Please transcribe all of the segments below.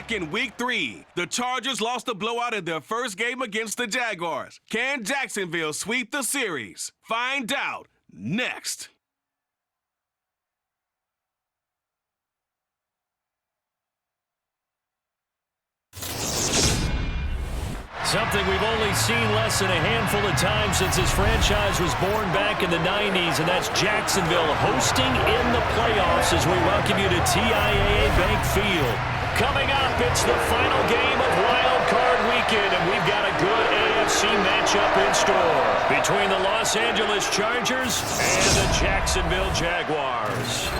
back in Week 3. The Chargers lost a blowout in their first game against the Jaguars. Can Jacksonville sweep the series? Find out next. Something we've only seen less than a handful of times since this franchise was born back in the 90s, and that's Jacksonville hosting in the playoffs as we welcome you to TIAA Bank Field. Coming up, it's the final game of Wild Card Weekend, and we've got a good AFC matchup in store between the Los Angeles Chargers and the Jacksonville Jaguars.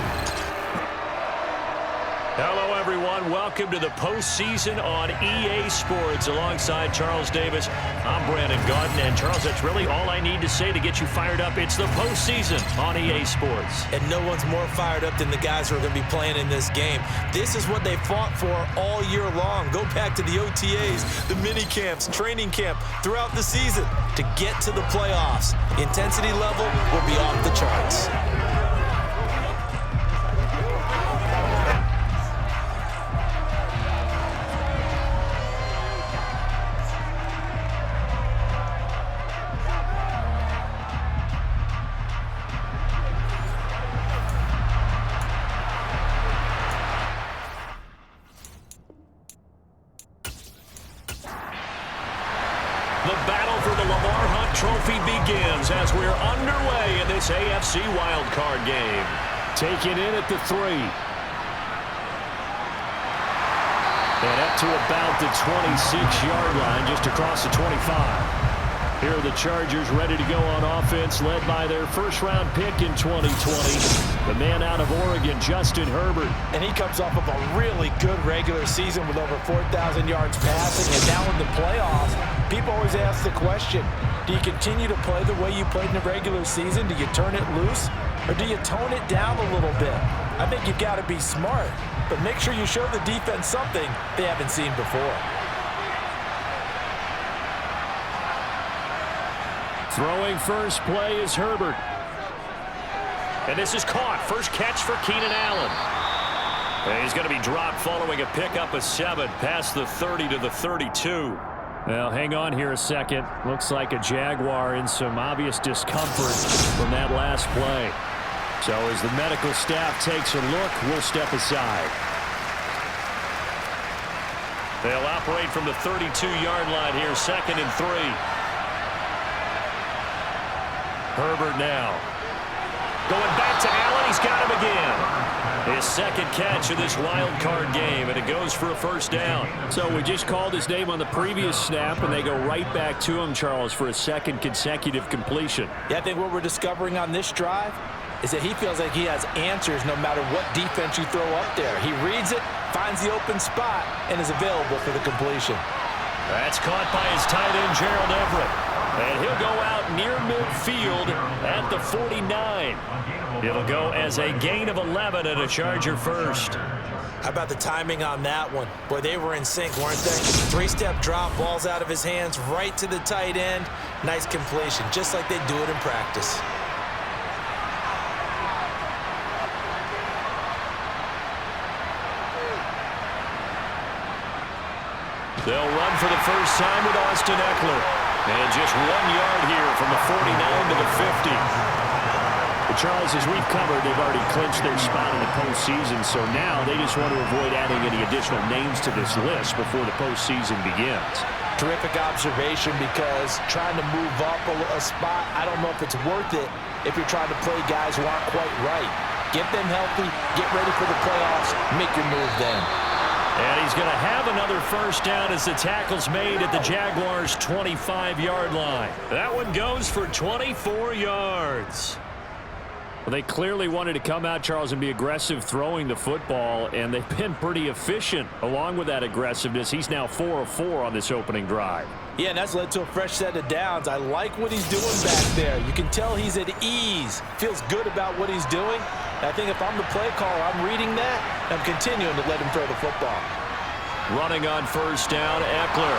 Hello, everyone. Welcome to the postseason on EA Sports. Alongside Charles Davis, I'm Brandon Gaudin. And, Charles, that's really all I need to say to get you fired up. It's the postseason on EA Sports. And no one's more fired up than the guys who are going to be playing in this game. This is what they fought for all year long. Go back to the OTAs, the mini camps, training camp throughout the season to get to the playoffs. Intensity level will be off the charts. Trophy begins as we're underway in this AFC wildcard game. Taken in at the 3. And up to about the 26-yard line, just across the 25. Here are the Chargers ready to go on offense, led by their first-round pick in 2020, the man out of Oregon, Justin Herbert. And he comes off of a really good regular season with over 4,000 yards passing, and now in the playoffs, people always ask the question, do you continue to play the way you played in the regular season? Do you turn it loose? Or do you tone it down a little bit? I think you've got to be smart, but make sure you show the defense something they haven't seen before. Throwing first play is Herbert. And this is caught. First catch for Keenan Allen. And he's going to be dropped following a pickup of 7 past the 30 to the 32. Well, hang on here a second. Looks like a Jaguar in some obvious discomfort from that last play. So as the medical staff takes a look, we'll step aside. They'll operate from the 32-yard line here, 2nd and 3. Herbert now. Going back to Allen. He's got him again. His second catch of this wild card game, and it goes for a first down. So we just called his name on the previous snap, and they go right back to him, Charles, for a second consecutive completion. Yeah, I think what we're discovering on this drive is that he feels like he has answers no matter what defense you throw up there. He reads it, finds the open spot, and is available for the completion. That's caught by his tight end, Gerald Everett. And he'll go out near midfield at the 49. It'll go as a gain of 11 and a Charger first. How about the timing on that one? Boy, they were in sync, weren't they? 3-step drop, balls out of his hands, right to the tight end. Nice completion, just like they do it in practice. They'll run for the first time with Austin Eckler. And just 1 yard here from the 49 to the 50. But Charles, as we've covered, they've already clinched their spot in the postseason, so now they just want to avoid adding any additional names to this list before the postseason begins. Terrific observation, because trying to move up a spot, I don't know if it's worth it if you're trying to play guys who aren't quite right. Get them healthy, get ready for the playoffs, make your move then. And he's going to have another first down as the tackle's made at the Jaguars' 25-yard line. That one goes for 24 yards. Well, they clearly wanted to come out, Charles, and be aggressive throwing the football, and they've been pretty efficient along with that aggressiveness. He's now 4 of 4 on this opening drive. Yeah, and that's led to a fresh set of downs. I like what he's doing back there. You can tell he's at ease, feels good about what he's doing. I think if I'm the play caller, I'm reading that, and I'm continuing to let him throw the football. Running on first down, Eckler.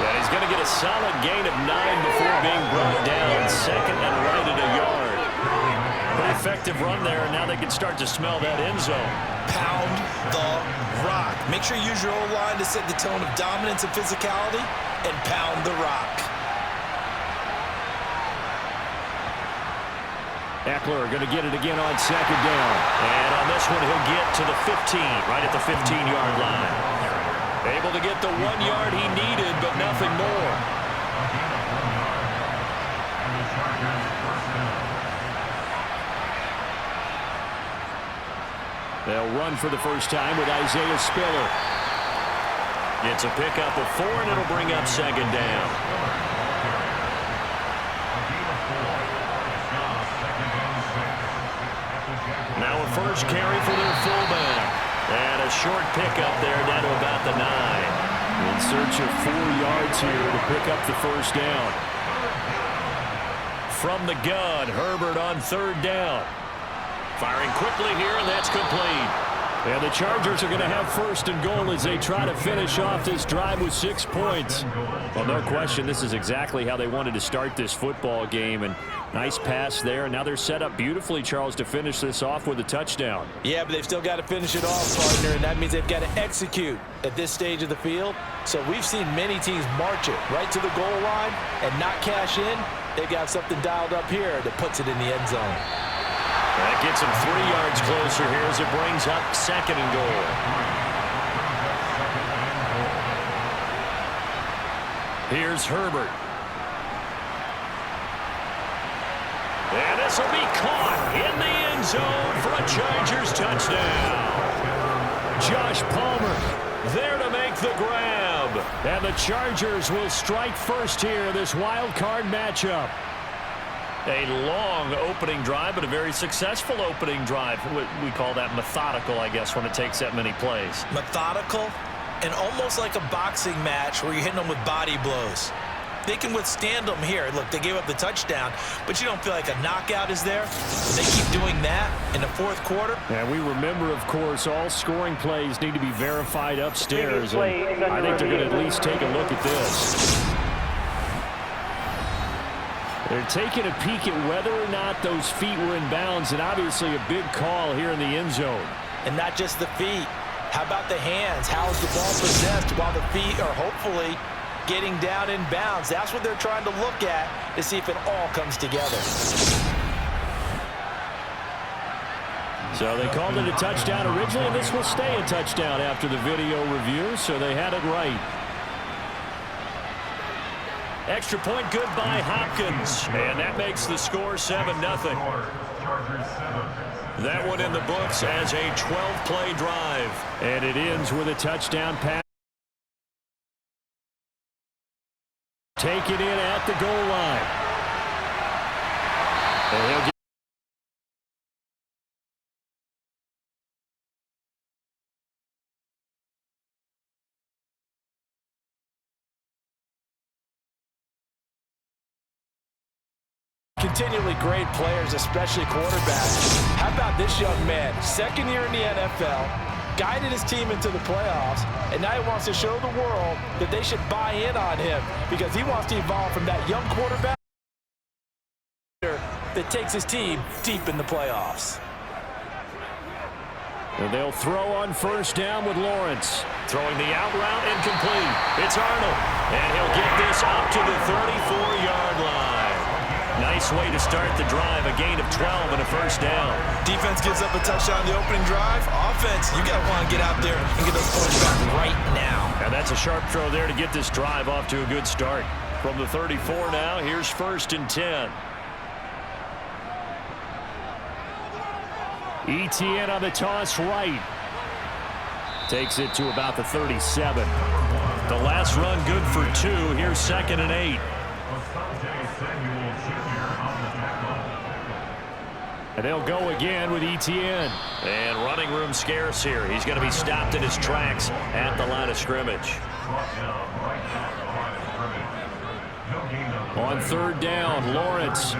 And he's going to get a solid gain of 9 before being brought down. 2nd and right at a yard. Pretty effective run there, and now they can start to smell that end zone. Pound the rock. Make sure you use your O-line to set the tone of dominance and physicality, and pound the rock. Eckler going to get it again on second down. And on this one, he'll get to the 15, right at the 15-yard line. Able to get the 1 yard he needed, but nothing more. They'll run for the first time with Isaiah Spiller. It's a pickup of 4, and it'll bring up second down. Now a first carry for their fullback. And a short pickup there down to about the 9. In search of 4 yards here to pick up the first down. From the gun, Herbert on third down. Firing quickly here, and that's complete. And the Chargers are going to have first and goal as they try to finish off this drive with 6 points. Well, no question, this is exactly how they wanted to start this football game. And nice pass there. And now they're set up beautifully, Charles, to finish this off with a touchdown. Yeah, but they've still got to finish it off, partner, and that means they've got to execute at this stage of the field. So we've seen many teams march it right to the goal line and not cash in. They've got something dialed up here that puts it in the end zone. That gets him 3 yards closer here as it brings up second and goal. Here's Herbert. And this will be caught in the end zone for a Chargers touchdown. Josh Palmer there to make the grab. And the Chargers will strike first here, this wild card matchup. A long opening drive, but a very successful opening drive. We call that methodical, I guess, when it takes that many plays. Methodical and almost like a boxing match where you're hitting them with body blows. They can withstand them here. Look, they gave up the touchdown, but you don't feel like a knockout is there. They keep doing that in the fourth quarter. And we remember, of course, all scoring plays need to be verified upstairs. And I think they're going to at least take a look at this. They're taking a peek at whether or not those feet were in bounds, and obviously a big call here in the end zone. And not just the feet. How about the hands? How is the ball possessed while the feet are hopefully getting down in bounds? That's what they're trying to look at to see if it all comes together. So they called it a touchdown originally, and this will stay a touchdown after the video review, so they had it right. Extra point good by Hopkins, and that makes the score 7-0. That one in the books as a 12-play drive. And it ends with a touchdown pass. Take it in at the goal line. And he'll get continually great players, especially quarterbacks. How about this young man? Second year in the NFL, guided his team into the playoffs, and now he wants to show the world that they should buy in on him because he wants to evolve from that young quarterback that takes his team deep in the playoffs. And they'll throw on first down with Lawrence. Throwing the out route incomplete. It's Arnold, and he'll get this up to the 34-yard line. Nice way to start the drive, a gain of 12 and a first down. Defense gives up a touchdown in the opening drive. Offense, you got to want to get out there and get those points back right now. And that's a sharp throw there to get this drive off to a good start. From the 34 now, here's first and 10. ETN on the toss right. Takes it to about the 37. The last run good for 2. Here's second and 8. And they'll go again with ETN. And running room scarce here. He's going to be stopped in his tracks at the line of scrimmage. On third down, Lawrence.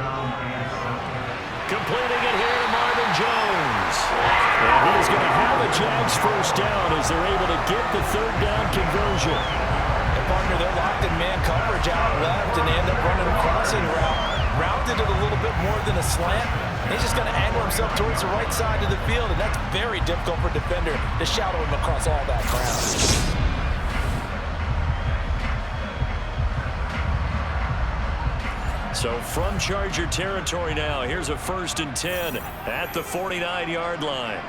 Completing it here to Marvin Jones. And he's going to have a Jags first down as they're able to get the third down conversion. And partner, they're locked in man coverage out left, and they end up running a crossing route. Rounded it a little bit more than a slant. He's just going to angle himself towards the right side of the field, and that's very difficult for a defender to shadow him across all that ground. So from Charger territory now, here's a 1st and 10 at the 49-yard line.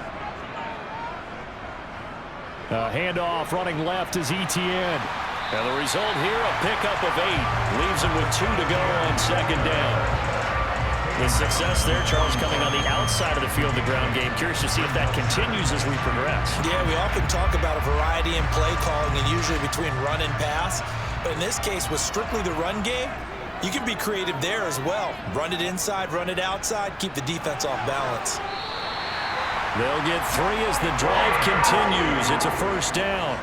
Handoff running left is Etienne. And the result here, a pickup of 8. Leaves him with 2 to go on 2nd down. The success there, Charles, coming on the outside of the field, the ground game. Curious to see if that continues as we progress. Yeah, we often talk about a variety in play calling and usually between run and pass. But in this case, with strictly the run game, you can be creative there as well. Run it inside, run it outside, keep the defense off balance. They'll get 3 as the drive continues. It's a 1st down.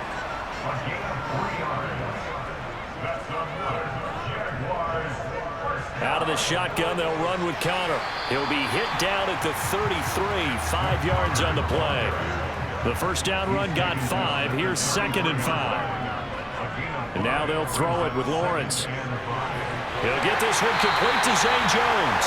Out of the shotgun, they'll run with Connor. He'll be hit down at the 33, 5 yards on the play. The 1st down run got 5. Here's 2nd and 5. And now they'll throw it with Lawrence. He'll get this one complete to Zay Jones.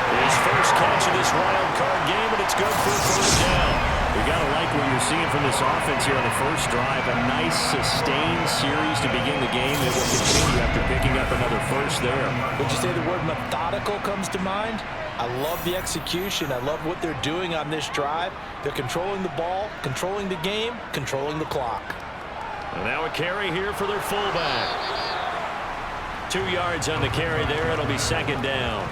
His first catch of this wild card game, and it's good for a 1st down. You got to like what you're seeing from this offense here on the first drive. A nice, sustained series to begin the game. It will continue after picking up another 1st there. Would you say the word methodical comes to mind? I love the execution. I love what they're doing on this drive. They're controlling the ball, controlling the game, controlling the clock. And now a carry here for their fullback. 2 yards on the carry there. It'll be 2nd down.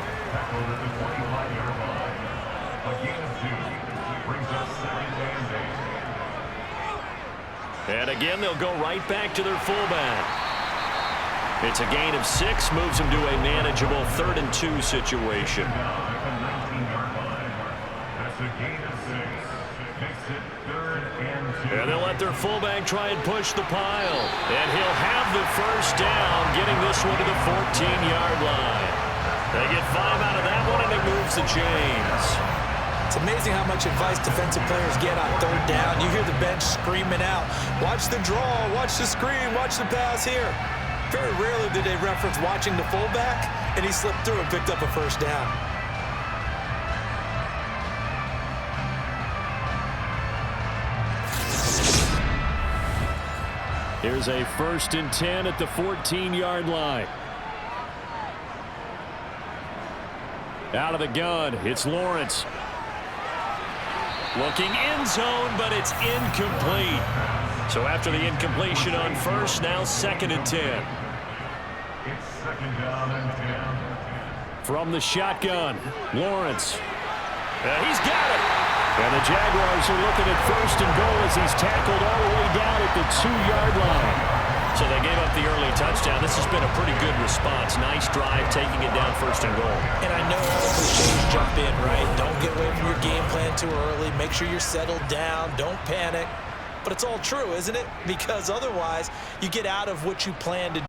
And again, they'll go right back to their fullback. It's a gain of 6, moves them to a manageable 3rd and 2 situation. And they'll let their fullback try and push the pile. And he'll have the 1st down, getting this one to the 14-yard line. They get 5 out of that one, and it moves the chains. It's amazing how much advice defensive players get on 3rd down. You hear the bench screaming out, watch the draw, watch the screen, watch the pass here. Very rarely do they reference watching the fullback, and he slipped through and picked up a 1st down. Here's a 1st and 10 at the 14-yard line. Out of the gun, it's Lawrence. Looking end zone, but it's incomplete. So after the incompletion on 1st, now 2nd and 10. It's 2nd down and 10. From the shotgun, Lawrence. He's got it. And the Jaguars are looking at 1st and goal as he's tackled all the way down at the 2-yard line. So they gave up the early touchdown. This has been a pretty good response. Nice drive, taking it down 1st and goal. And I know all the cliches jump in, right? Don't get away from your game plan too early. Make sure you're settled down. Don't panic. But it's all true, isn't it? Because otherwise, you get out of what you plan to do.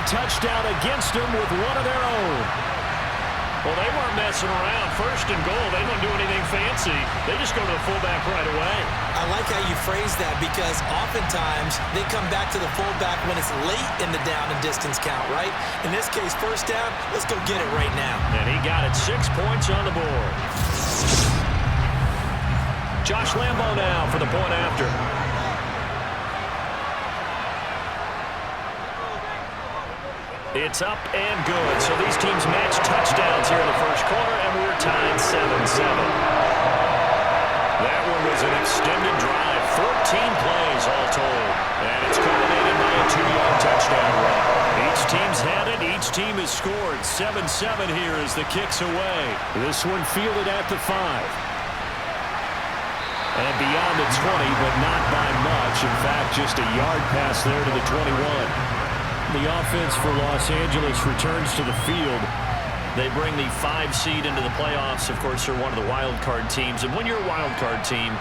Touchdown against them with one of their own. Well, they weren't messing around. 1st and goal, they don't do anything fancy. They just go to the fullback right away. I like how you phrase that because oftentimes they come back to the fullback when it's late in the down and distance count, right? In this case, 1st down, let's go get it right now. And he got it, 6 points on the board. Josh Lambo now for the point after. It's up and good. So these teams match touchdowns here in the 1st quarter, and we're tied 7-7. That one was an extended drive, 14 plays all told. And it's culminated by a 2-yard touchdown run. Each team's had it. Each team has scored. 7-7 here as the kick's away. This one fielded at the 5. And beyond the 20, but not by much. In fact, just a yard pass there to the 21. The offense for Los Angeles returns to the field. They bring the 5 seed into the playoffs. Of course, they're one of the wild card teams. And when you're a wild card team,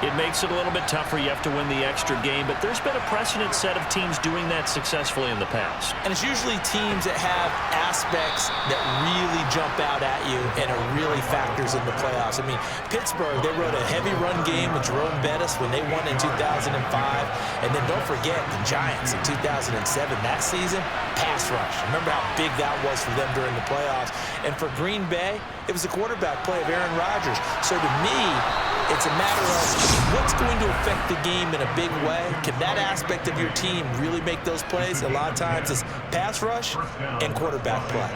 it makes it a little bit tougher. You have to win the extra game, but there's been a precedent set of teams doing that successfully in the past. And it's usually teams that have aspects that really jump out at you and it really factors in the playoffs. I mean, Pittsburgh, they rode a heavy run game with Jerome Bettis when they won in 2005. And then don't forget the Giants in 2007. That season, pass rush. Remember how big that was for them during the playoffs. And for Green Bay, it was the quarterback play of Aaron Rodgers. So to me, it's a matter of what's going to affect the game in a big way. Can that aspect of your team really make those plays? A lot of times it's pass rush and quarterback play.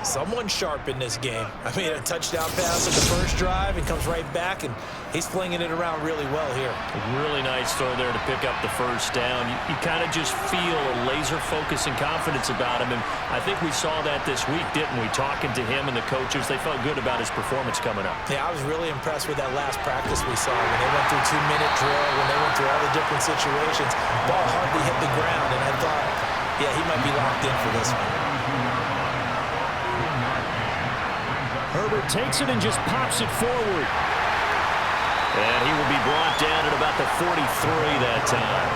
Someone sharp in this game. I mean, a touchdown pass in the first drive and comes right back, and he's flinging it around really well here. A really nice throw there to pick up the first down. You kind of just feel a laser focus and confidence about him, and I think we saw that this week, didn't we? Talking to him and the coaches, they felt good about his performance coming up. Yeah, I was really impressed with that last practice we saw when they went through 2-minute drill, when they went through all the different situations. Ball hardly hit the ground, and I thought, yeah, he might be locked in for this one. Herbert takes it and just pops it forward. And he will be brought down at about the 43 that time.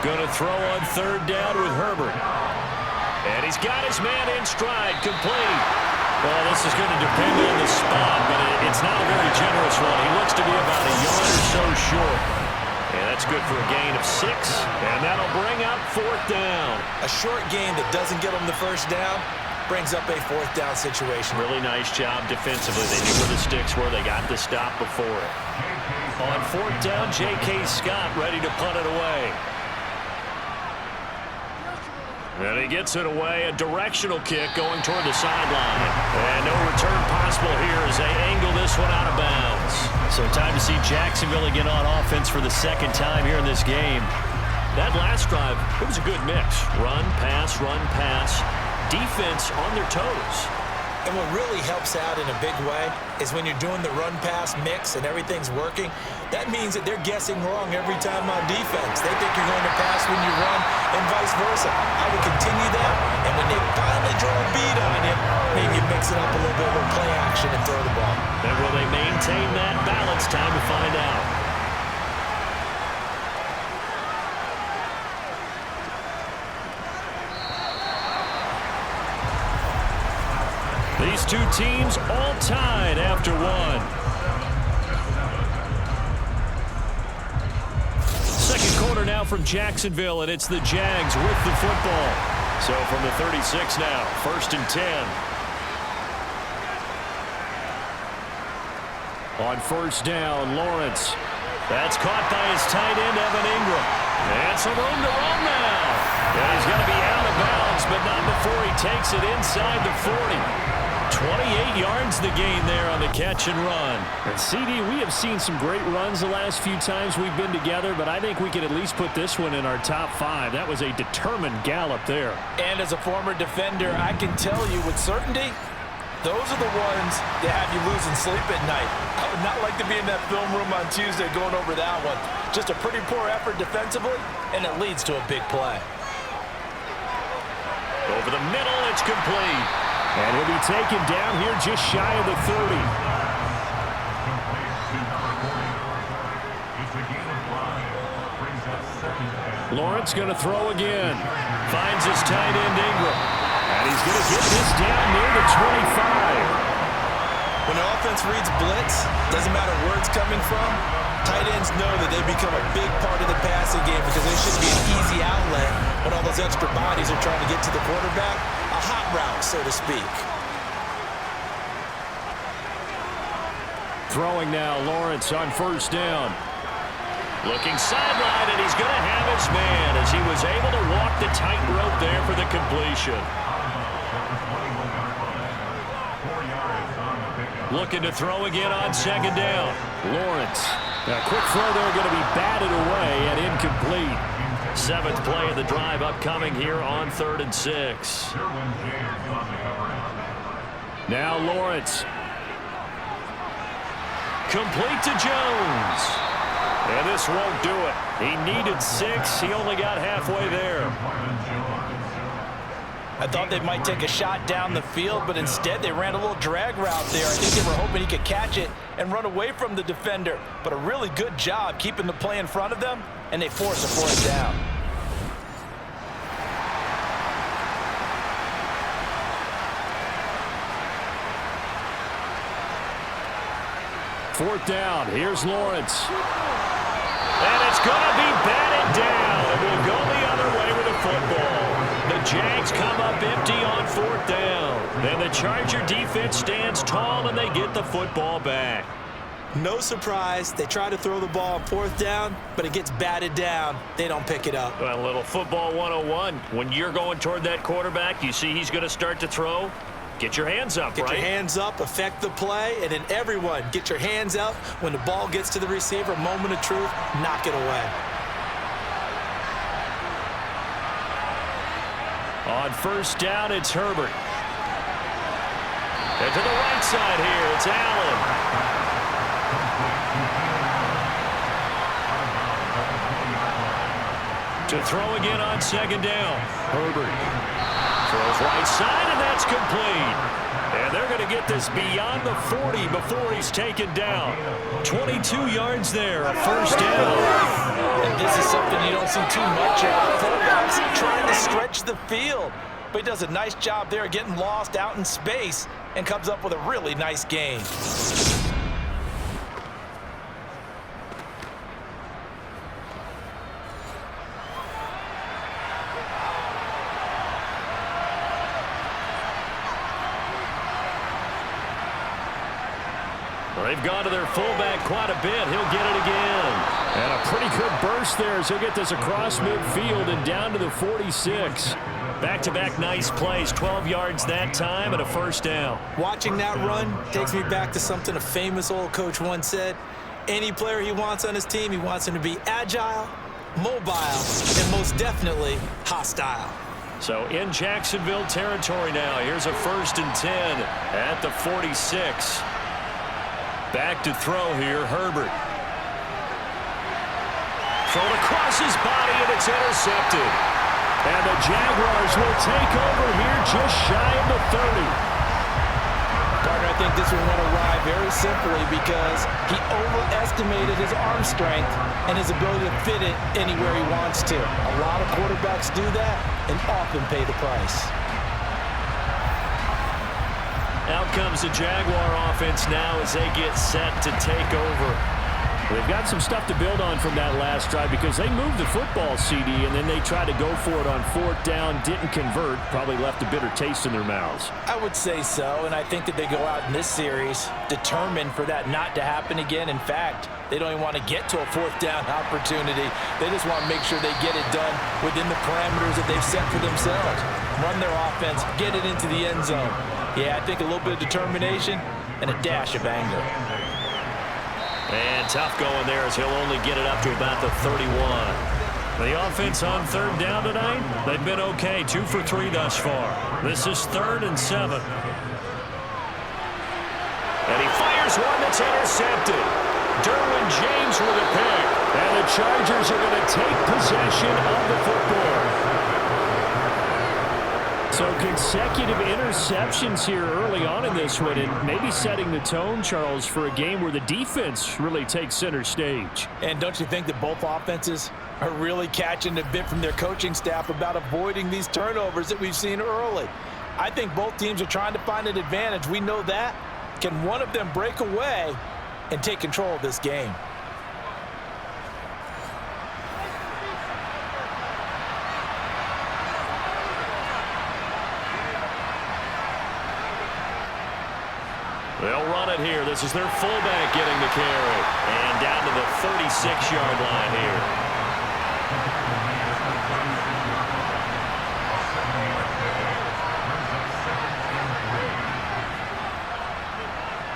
Going to throw on third down with Herbert. And he's got his man in stride, complete. Well, this is going to depend on the spot, but it's not a very generous one. He looks to be about a yard or so short. And that's good for a gain of 6, and that'll bring up fourth down. A short gain that doesn't get them the first down brings up a fourth down situation. Really nice job defensively. They knew where the sticks were. They got the stop before it. On fourth down, J.K. Scott ready to punt it away. And he gets it away, a directional kick going toward the sideline. And no return possible here as they angle this one out of bounds. So time to see Jacksonville again on offense for the second time here in this game. That last drive, it was a good mix. Run, pass, defense on their toes. And what really helps out in a big way is when you're doing the run-pass mix and everything's working, that means that they're guessing wrong every time on defense. They think you're going to pass when you run and vice versa. I would continue that, and when they finally draw a beat on you, maybe mix it up a little bit with play action and throw the ball. And will they maintain that balance? Time to find out. These two teams all tied after one. Second quarter now from Jacksonville, and it's the Jags with the football. So from the 36 now, 1st and 10. On first down, Lawrence. That's caught by his tight end, Evan Ingram. And some room to run now. And he's going to be out of bounds, but not before he takes it inside the 40. 28 yards the gain there on the catch and run. And CD, we have seen some great runs the last few times we've been together, but I think we could at least put this one in our top 5. That was a determined gallop there. And as a former defender, I can tell you with certainty, those are the ones that have you losing sleep at night. I would not like to be in that film room on Tuesday going over that one. Just a pretty poor effort defensively, and it leads to a big play. Over the middle, it's complete. And he'll be taken down here just shy of the 30. Lawrence going to throw again. Finds his tight end, Ingram. And he's going to get this down near the 25. When the offense reads blitz, doesn't matter where it's coming from, tight ends know that they become a big part of the passing game because they should be an easy outlet when all those extra bodies are trying to get to the quarterback. A hot route, so to speak. Throwing now, Lawrence on first down. Looking sideline, and he's going to have his man as he was able to walk the tightrope there for the completion. Looking to throw again on second down. Lawrence. A quick throw there going to be batted away and incomplete. 7th play of the drive upcoming here on 3rd and 6. Now Lawrence. Complete to Jones. And this won't do it. He needed 6. He only got halfway there. I thought they might take a shot down the field, but instead they ran a little drag route there. I think they were hoping he could catch it and run away from the defender. But a really good job keeping the play in front of them, and they force a fourth down. Fourth down. Here's Lawrence. And it's going to be batted down. And we'll go the other way with the football. The Jags come up empty on fourth down. Then the Charger defense stands tall, and they get the football back. No surprise. They try to throw the ball on fourth down, but it gets batted down. They don't pick it up. Well, a little football 101. When you're going toward that quarterback, you see he's going to start to throw. Get your hands up, right? Get your hands up, affect the play, and then everyone get your hands up when the ball gets to the receiver. Moment of truth, knock it away. On first down, it's Herbert. And to the right side here, it's Allen. To throw again on second down. Herbert throws right side, and that's complete. And they're going to get this beyond the 40 before he's taken down. 22 yards there, a first down. And this is something you don't see too much of. Fullbacks trying to stretch the field. But he does a nice job there getting lost out in space and comes up with a really nice gain. They've gone to their fullback quite a bit. He'll get it again. And a pretty good burst there as he'll get this across midfield and down to the 46. Back-to-back nice plays, 12 yards that time and a first down. Watching that run takes me back to something a famous old coach once said. Any player he wants on his team, he wants him to be agile, mobile, and most definitely hostile. So in Jacksonville territory now. Here's a 1st and 10 at the 46. Back to throw here, Herbert. Thrown across his body, and it's intercepted. And the Jaguars will take over here just shy of the 30. Partner, I think this one went awry very simply because he overestimated his arm strength and his ability to fit it anywhere he wants to. A lot of quarterbacks do that and often pay the price. Out comes the Jaguar offense now as they get set to take over. They've got some stuff to build on from that last drive because they moved the football, CD, and then they tried to go for it on fourth down, didn't convert, probably left a bitter taste in their mouths. I would say so, and I think that they go out in this series determined for that not to happen again. In fact, they don't even want to get to a fourth down opportunity. They just want to make sure they get it done within the parameters that they've set for themselves. Run their offense, get it into the end zone. Yeah, I think a little bit of determination and a dash of anger. And tough going there as he'll only get it up to about the 31. The offense on third down tonight, they've been okay. 2 for 3 thus far. This is 3rd and 7. And he fires one that's intercepted. Derwin James with a pick. And the Chargers are going to take possession of the football. So consecutive interceptions here early on in this one, and maybe setting the tone, Charles, for a game where the defense really takes center stage. And don't you think that both offenses are really catching a bit from their coaching staff about avoiding these turnovers that we've seen early? I think both teams are trying to find an advantage. We know that. Can one of them break away and take control of this game? They'll run it here. This is their fullback getting the carry. And down to the 36-yard line here.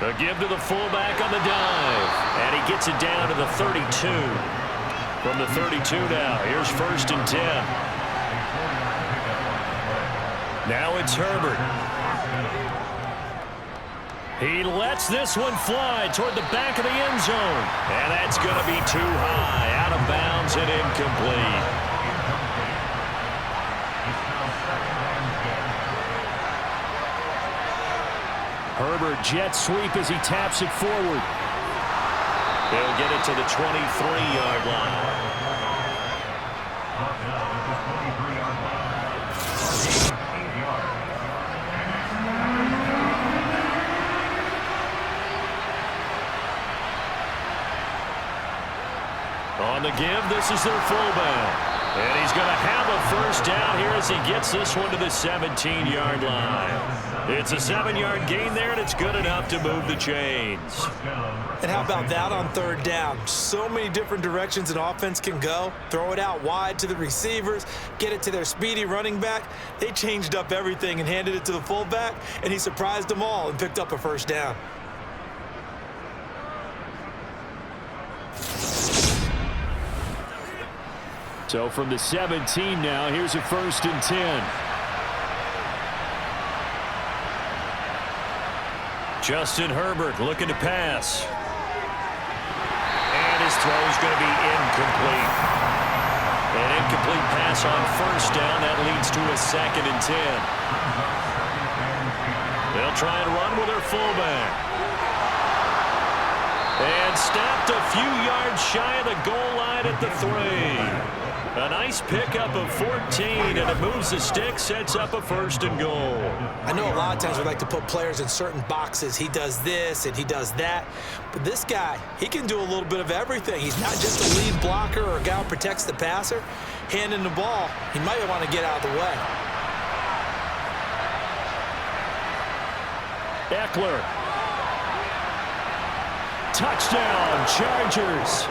A give to the fullback on the dive. And he gets it down to the 32. From the 32 now, here's 1st and 10. Now it's Herbert. He lets this one fly toward the back of the end zone. And that's going to be too high, out of bounds and incomplete. Herbert jet sweep as he taps it forward. He'll get it to the 23-yard line. On the give, this is their fullback. And he's going to have a first down here as he gets this one to the 17-yard line. It's a 7-yard gain there, and it's good enough to move the chains. And how about that on third down? So many different directions an offense can go. Throw it out wide to the receivers, get it to their speedy running back. They changed up everything and handed it to the fullback, and he surprised them all and picked up a first down. So from the 17 now, here's a 1st and 10. Justin Herbert looking to pass. And his throw is going to be incomplete. An incomplete pass on 1st down. That leads to a 2nd and 10. They'll try and run with their fullback. And stopped a few yards shy of the goal line at the 3. A nice pickup of 14, and it moves the stick, sets up a 1st and goal. I know a lot of times we like to put players in certain boxes. He does this and he does that. But this guy, he can do a little bit of everything. He's not just a lead blocker or a guy who protects the passer. Handing the ball, he might want to get out of the way. Eckler. Touchdown, Chargers.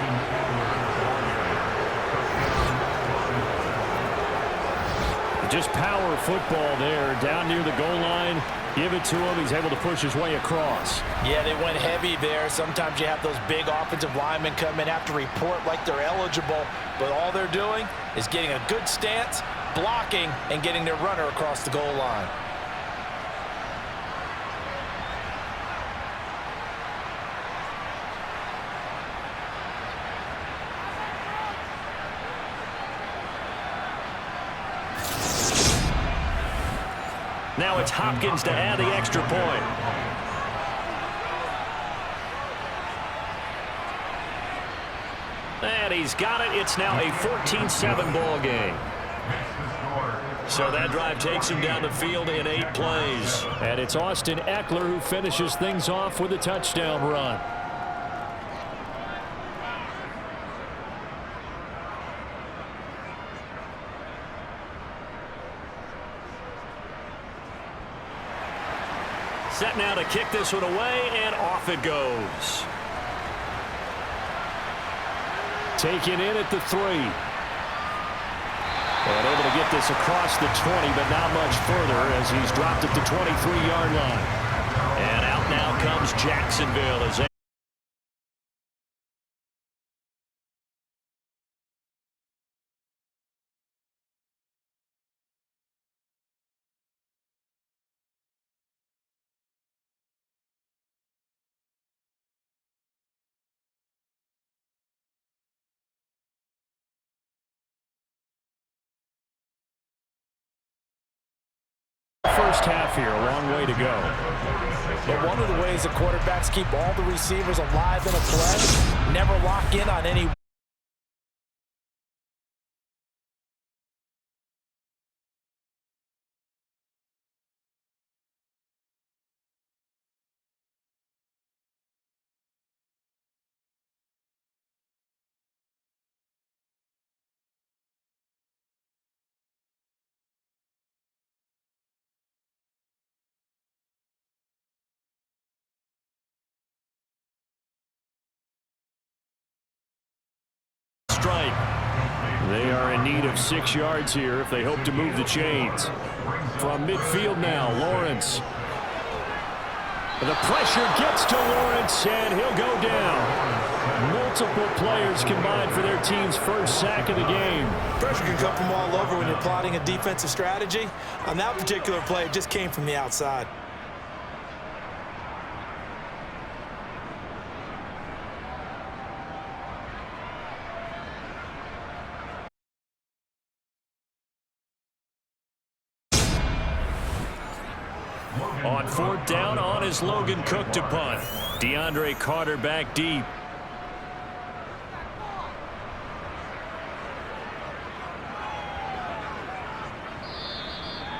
Just power football there, down near the goal line. Give it to him. He's able to push his way across. Yeah, they went heavy there. Sometimes you have those big offensive linemen come in, have to report like they're eligible, but all they're doing is getting a good stance, blocking, and getting their runner across the goal line. Now it's Hopkins to add the extra point. And he's got it. It's now a 14-7 ball game. So that drive takes him down the field in 8 plays. And it's Austin Eckler who finishes things off with a touchdown run. Set now to kick this one away, and off it goes. Taken in at the 3. And able to get this across the 20, but not much further as he's dropped at the 23-yard line. And out now comes Jacksonville as they first half here, a long way to go. But one of the ways the quarterbacks keep all the receivers alive in a play, never lock in on any. Strike. They are in need of 6 yards here if they hope to move the chains. From midfield now, Lawrence. The pressure gets to Lawrence, and he'll go down. Multiple players combined for their team's first sack of the game. Pressure can come from all over when you're plotting a defensive strategy. On that particular play, it just came from the outside. On 4th down, on is Logan Cook to punt. DeAndre Carter back deep.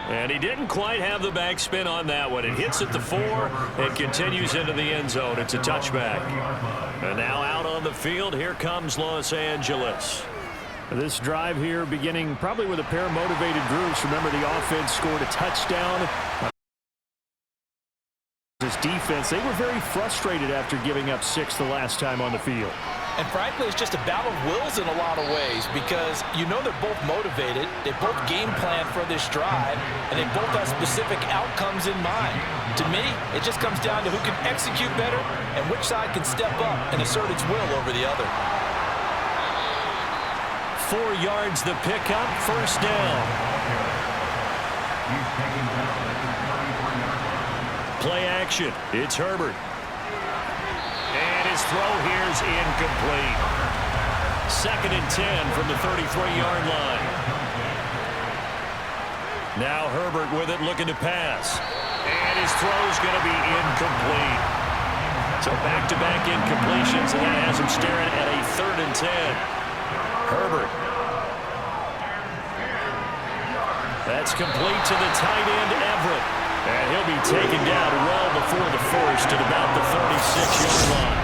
And he didn't quite have the backspin on that one. It hits at the 4 and continues into the end zone. It's a touchback. And now out on the field, here comes Los Angeles. This drive here beginning probably with a pair of motivated groups. Remember, the offense scored a touchdown. This defense, they were very frustrated after giving up 6 the last time on the field. And frankly, it's just a battle of wills in a lot of ways because you know they're both motivated. They both game plan for this drive, and they both have specific outcomes in mind. To me, it just comes down to who can execute better and which side can step up and assert its will over the other. 4 yards the pickup, first down. Play action. It's Herbert. And his throw here's incomplete. 2nd and 10 from the 33-yard line. Now Herbert with it, looking to pass. And his throw's going to be incomplete. So back-to-back incompletions, and that has him staring at a 3rd and 10. Herbert. That's complete to the tight end, Everett. And he'll be taken down well before the first at about the 36-yard line.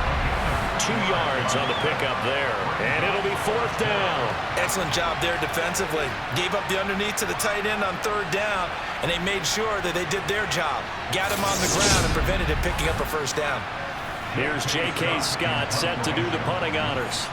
2 yards on the pickup there. And it'll be 4th down. Excellent job there defensively. Gave up the underneath to the tight end on 3rd down, and they made sure that they did their job. Got him on the ground and prevented him picking up a first down. Here's J.K. Scott set to do the punting honors.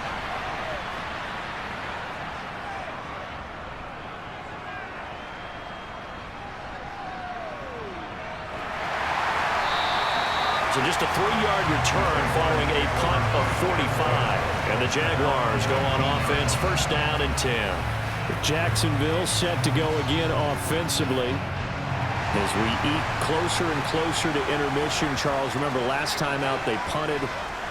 So just a 3-yard return following a punt of 45. And the Jaguars go on offense, first down and 10. Jacksonville set to go again offensively. As we eat closer and closer to intermission, Charles, remember last time out they punted.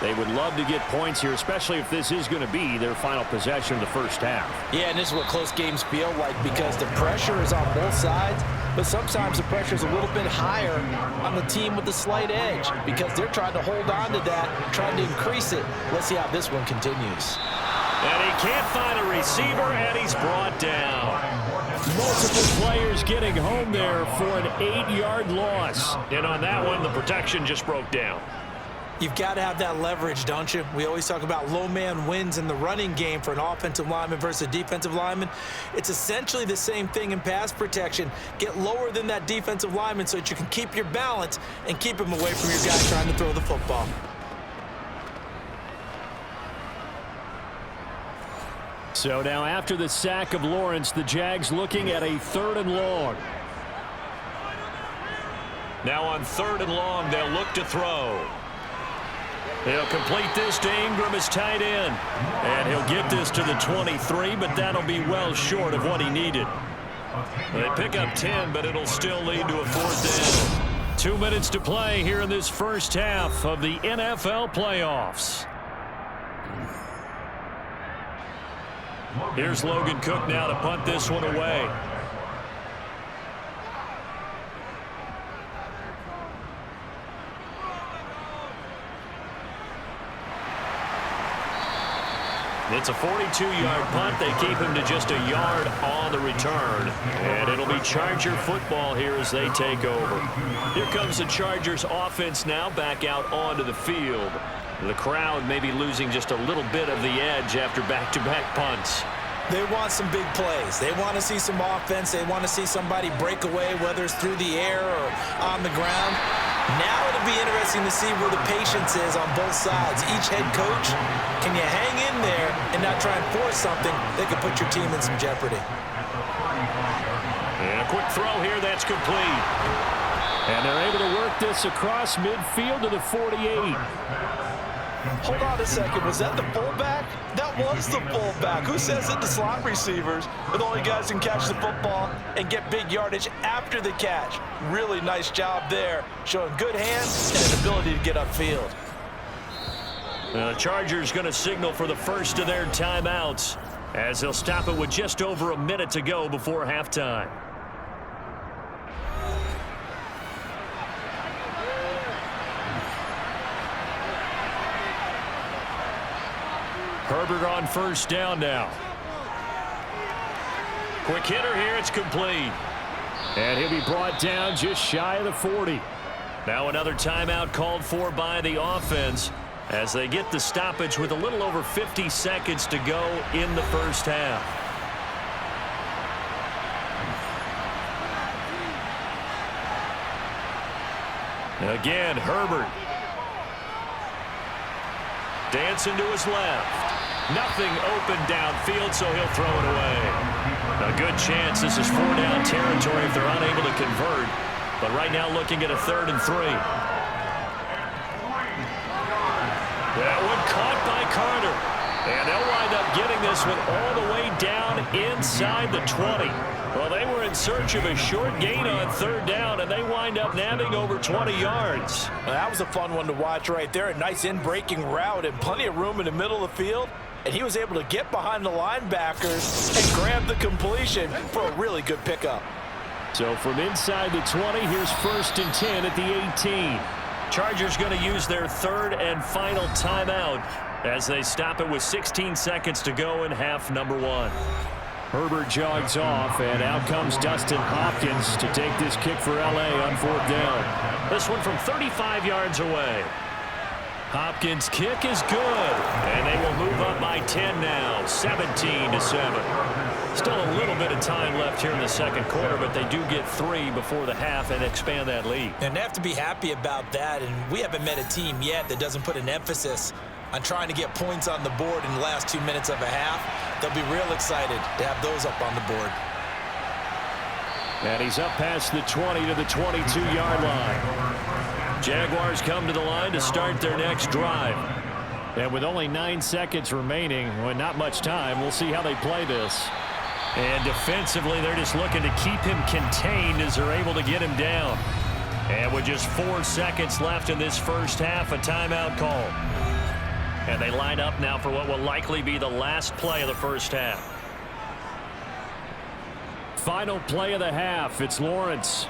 They would love to get points here, especially if this is going to be their final possession of the first half. Yeah, and this is what close games feel like because the pressure is on both sides, but sometimes the pressure is a little bit higher on the team with the slight edge because they're trying to hold on to that, trying to increase it. Let's see how this one continues. And he can't find a receiver, and he's brought down. Multiple players getting home there for an 8-yard loss. And on that one, the protection just broke down. You've got to have that leverage, don't you? We always talk about low man wins in the running game for an offensive lineman versus a defensive lineman. It's essentially the same thing in pass protection. Get lower than that defensive lineman so that you can keep your balance and keep him away from your guy trying to throw the football. So now after the sack of Lawrence, the Jags looking at a 3rd and long. Now on 3rd and long, they'll look to throw. He'll complete this to Ingram as tight end. And he'll get this to the 23, but that'll be well short of what he needed. They pick up 10, but it'll still lead to a 4th down. 2 minutes to play here in this first half of the NFL playoffs. Here's Logan Cook now to punt this one away. It's a 42-yard punt. They keep him to just a yard on the return. And it'll be Charger football here as they take over. Here comes the Chargers offense now back out onto the field. The crowd may be losing just a little bit of the edge after back-to-back punts. They want some big plays. They want to see some offense. They want to see somebody break away, whether it's through the air or on the ground. Now it'll be interesting to see where the patience is on both sides. Each head coach, can you hang in there and not try and force something that could put your team in some jeopardy? And a quick throw here, that's complete. And they're able to work this across midfield to the 48. Hold on a second. Was that the fullback? That was the fullback. Who says that the slot receivers are the only guys who can catch the football and get big yardage after the catch? Really nice job there, showing good hands and an ability to get upfield. The Chargers going to signal for the first of their timeouts as they'll stop it with just over a minute to go before halftime. Herbert on first down now. Quick hitter here. It's complete. And he'll be brought down just shy of the 40. Now another timeout called for by the offense as they get the stoppage with a little over 50 seconds to go in the first half. Again, Herbert. Dancing to his left. Nothing open downfield, so he'll throw it away. A good chance this is 4-down territory if they're unable to convert. But right now looking at a 3rd and 3. That one caught by Carter. And they'll wind up getting this one all the way down inside the 20. Well, they were in search of a short gain on 3rd down, and they wind up nabbing over 20 yards. Well, that was a fun one to watch right there. A nice in-breaking route and plenty of room in the middle of the field. And he was able to get behind the linebackers and grab the completion for a really good pickup. So from inside the 20, here's 1st and 10 at the 18. Chargers going to use their 3rd and final timeout as they stop it with 16 seconds to go in half number 1. Herbert jogs off, and out comes Dustin Hopkins to take this kick for L.A. on 4th down. This one from 35 yards away. Hopkins' kick is good, and they will move up by 10 now, 17-7. Still a little bit of time left here in the second quarter, but they do get 3 before the half and expand that lead. And they have to be happy about that, and we haven't met a team yet that doesn't put an emphasis on trying to get points on the board in the last 2 minutes of a half. They'll be real excited to have those up on the board. And he's up past the 20 to the 22-yard line. Jaguars come to the line to start their next drive. And with only 9 seconds remaining, well, not much time, we'll see how they play this. And defensively, they're just looking to keep him contained as they're able to get him down. And with just 4 seconds left in this first half, a timeout call. And they line up now for what will likely be the last play of the first half. Final play of the half. It's Lawrence.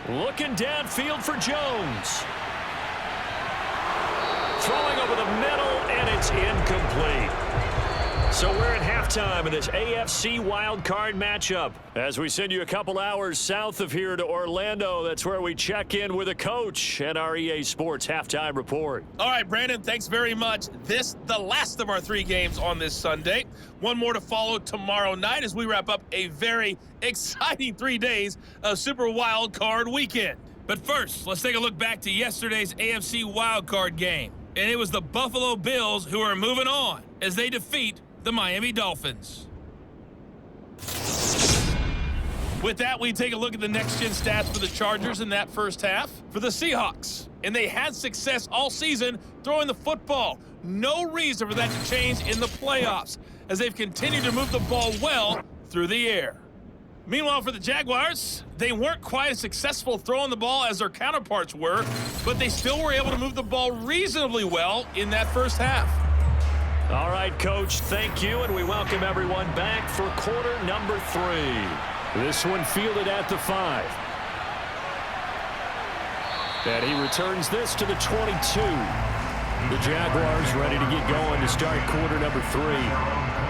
Looking downfield for Jones. Throwing over the middle, and it's incomplete. So we're at halftime in this AFC wildcard matchup. As we send you a couple hours south of here to Orlando, that's where we check in with a coach and our EA Sports halftime report. All right, Brandon, thanks very much. This, the last of our 3 games on this Sunday. One more to follow tomorrow night as we wrap up a very exciting 3 days of Super Wildcard weekend. But first, let's take a look back to yesterday's AFC wildcard game. And it was the Buffalo Bills who are moving on as they defeat the Miami Dolphins. With that, we take a look at the next-gen stats for the Chargers in that first half. For the Seahawks, and they had success all season throwing the football. No reason for that to change in the playoffs as they've continued to move the ball well through the air. Meanwhile, for the Jaguars, they weren't quite as successful throwing the ball as their counterparts were, but they still were able to move the ball reasonably well in that first half. All right, Coach, thank you, and we welcome everyone back for quarter number 3. This one fielded at the 5. And he returns this to the 22. The Jaguars ready to get going to start quarter number 3.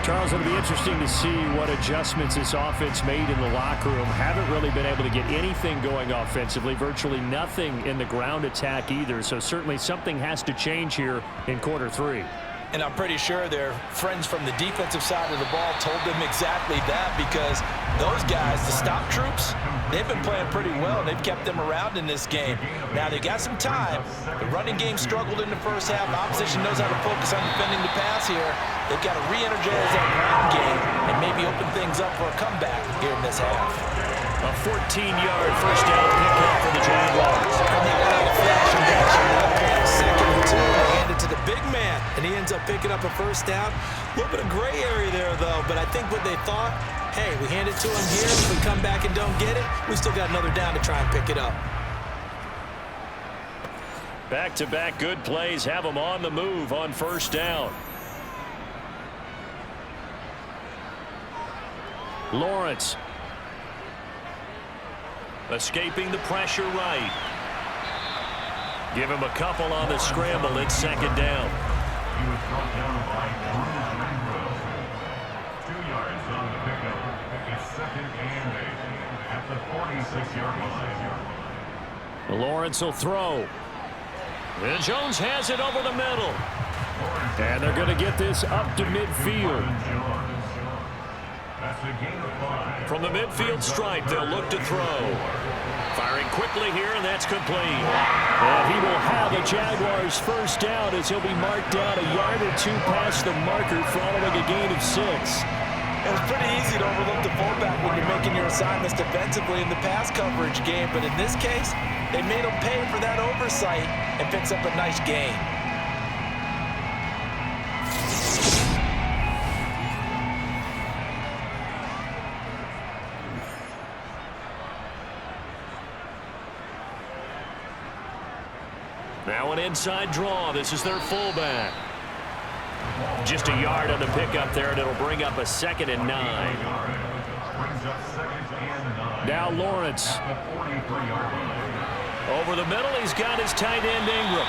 Charles, it'll be interesting to see what adjustments this offense made in the locker room. Haven't really been able to get anything going offensively, virtually nothing in the ground attack either. So certainly something has to change here in quarter 3. And I'm pretty sure their friends from the defensive side of the ball told them exactly that, because those guys, the stop troops, they've been playing pretty well. They've kept them around in this game. Now, they got some time. The running game struggled in the first half. The opposition knows how to focus on defending the pass here. They've got to re-energize that ground game and maybe open things up for a comeback here in this half. A 14-yard first down pickup for the Jaguars. And they got a flash and dash. Second and 2. They hand it to the big man, and he ends up picking up a first down. A little bit of gray area there, though, but I think what they thought, hey, we hand it to him here. If we come back and don't get it, we still got another down to try and pick it up. Back-to-back good plays have them on the move on first down. Lawrence. Escaping the pressure right. Give him a couple on the scramble. It's second down. He was brought down by Bruce Renfro. 2 yards on the pickup. It's second and 8 at the 46-yard line. Lawrence will throw. And Jones has it over the middle. And they're going to get this up to midfield. That's a gain of 5. From the midfield stripe, they'll look to throw. Firing quickly here, and that's complete. And he will have a Jaguars first down as he'll be marked down a yard or two past the marker following a gain of 6. It was pretty easy to overlook the fullback when you're making your assignments defensively in the pass coverage game, but in this case, they made him pay for that oversight and picks up a nice gain. Now an inside draw. This is their fullback. Just a yard on the pickup there, and it'll bring up a 2nd and 9. Now Lawrence. Over the middle, he's got his tight end Ingram.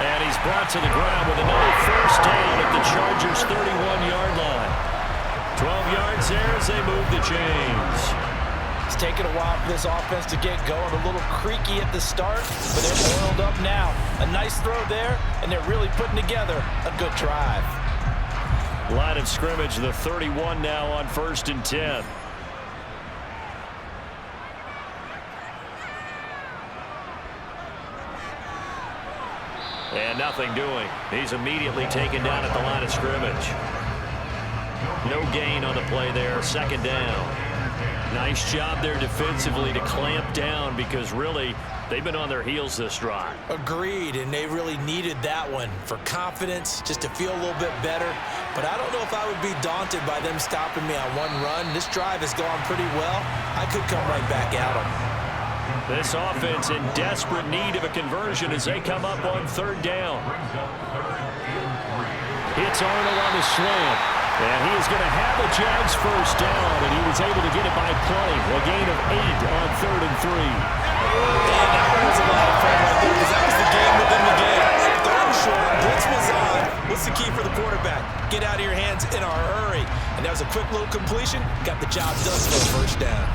And he's brought to the ground with another first down at the Chargers' 31-yard line. 12 yards there as they move the chains. It's taken a while for this offense to get going. A little creaky at the start, but they're oiled up now. A nice throw there, and they're really putting together a good drive. Line of scrimmage, the 31 now on 1st and 10. And nothing doing. He's immediately taken down at the line of scrimmage. No gain on the play there. 2nd down. Nice job there defensively to clamp down because really they've been on their heels this drive. Agreed, and they really needed that one for confidence, just to feel a little bit better. But I don't know if I would be daunted by them stopping me on one run. This drive has gone pretty well. I could come right back at them. This offense in desperate need of a conversion as they come up on 3rd down. Hits Arnold on the slant. And he is going to have a Jags first down, and he was able to get it by plenty. A gain of 8 on 3rd and 3. And that was a lot of fun right there because that was the game within the game. Third and short, blitz was on. What's the key for the quarterback? Get out of your hands in a hurry. And that was a quick little completion. Got the job done for a first down.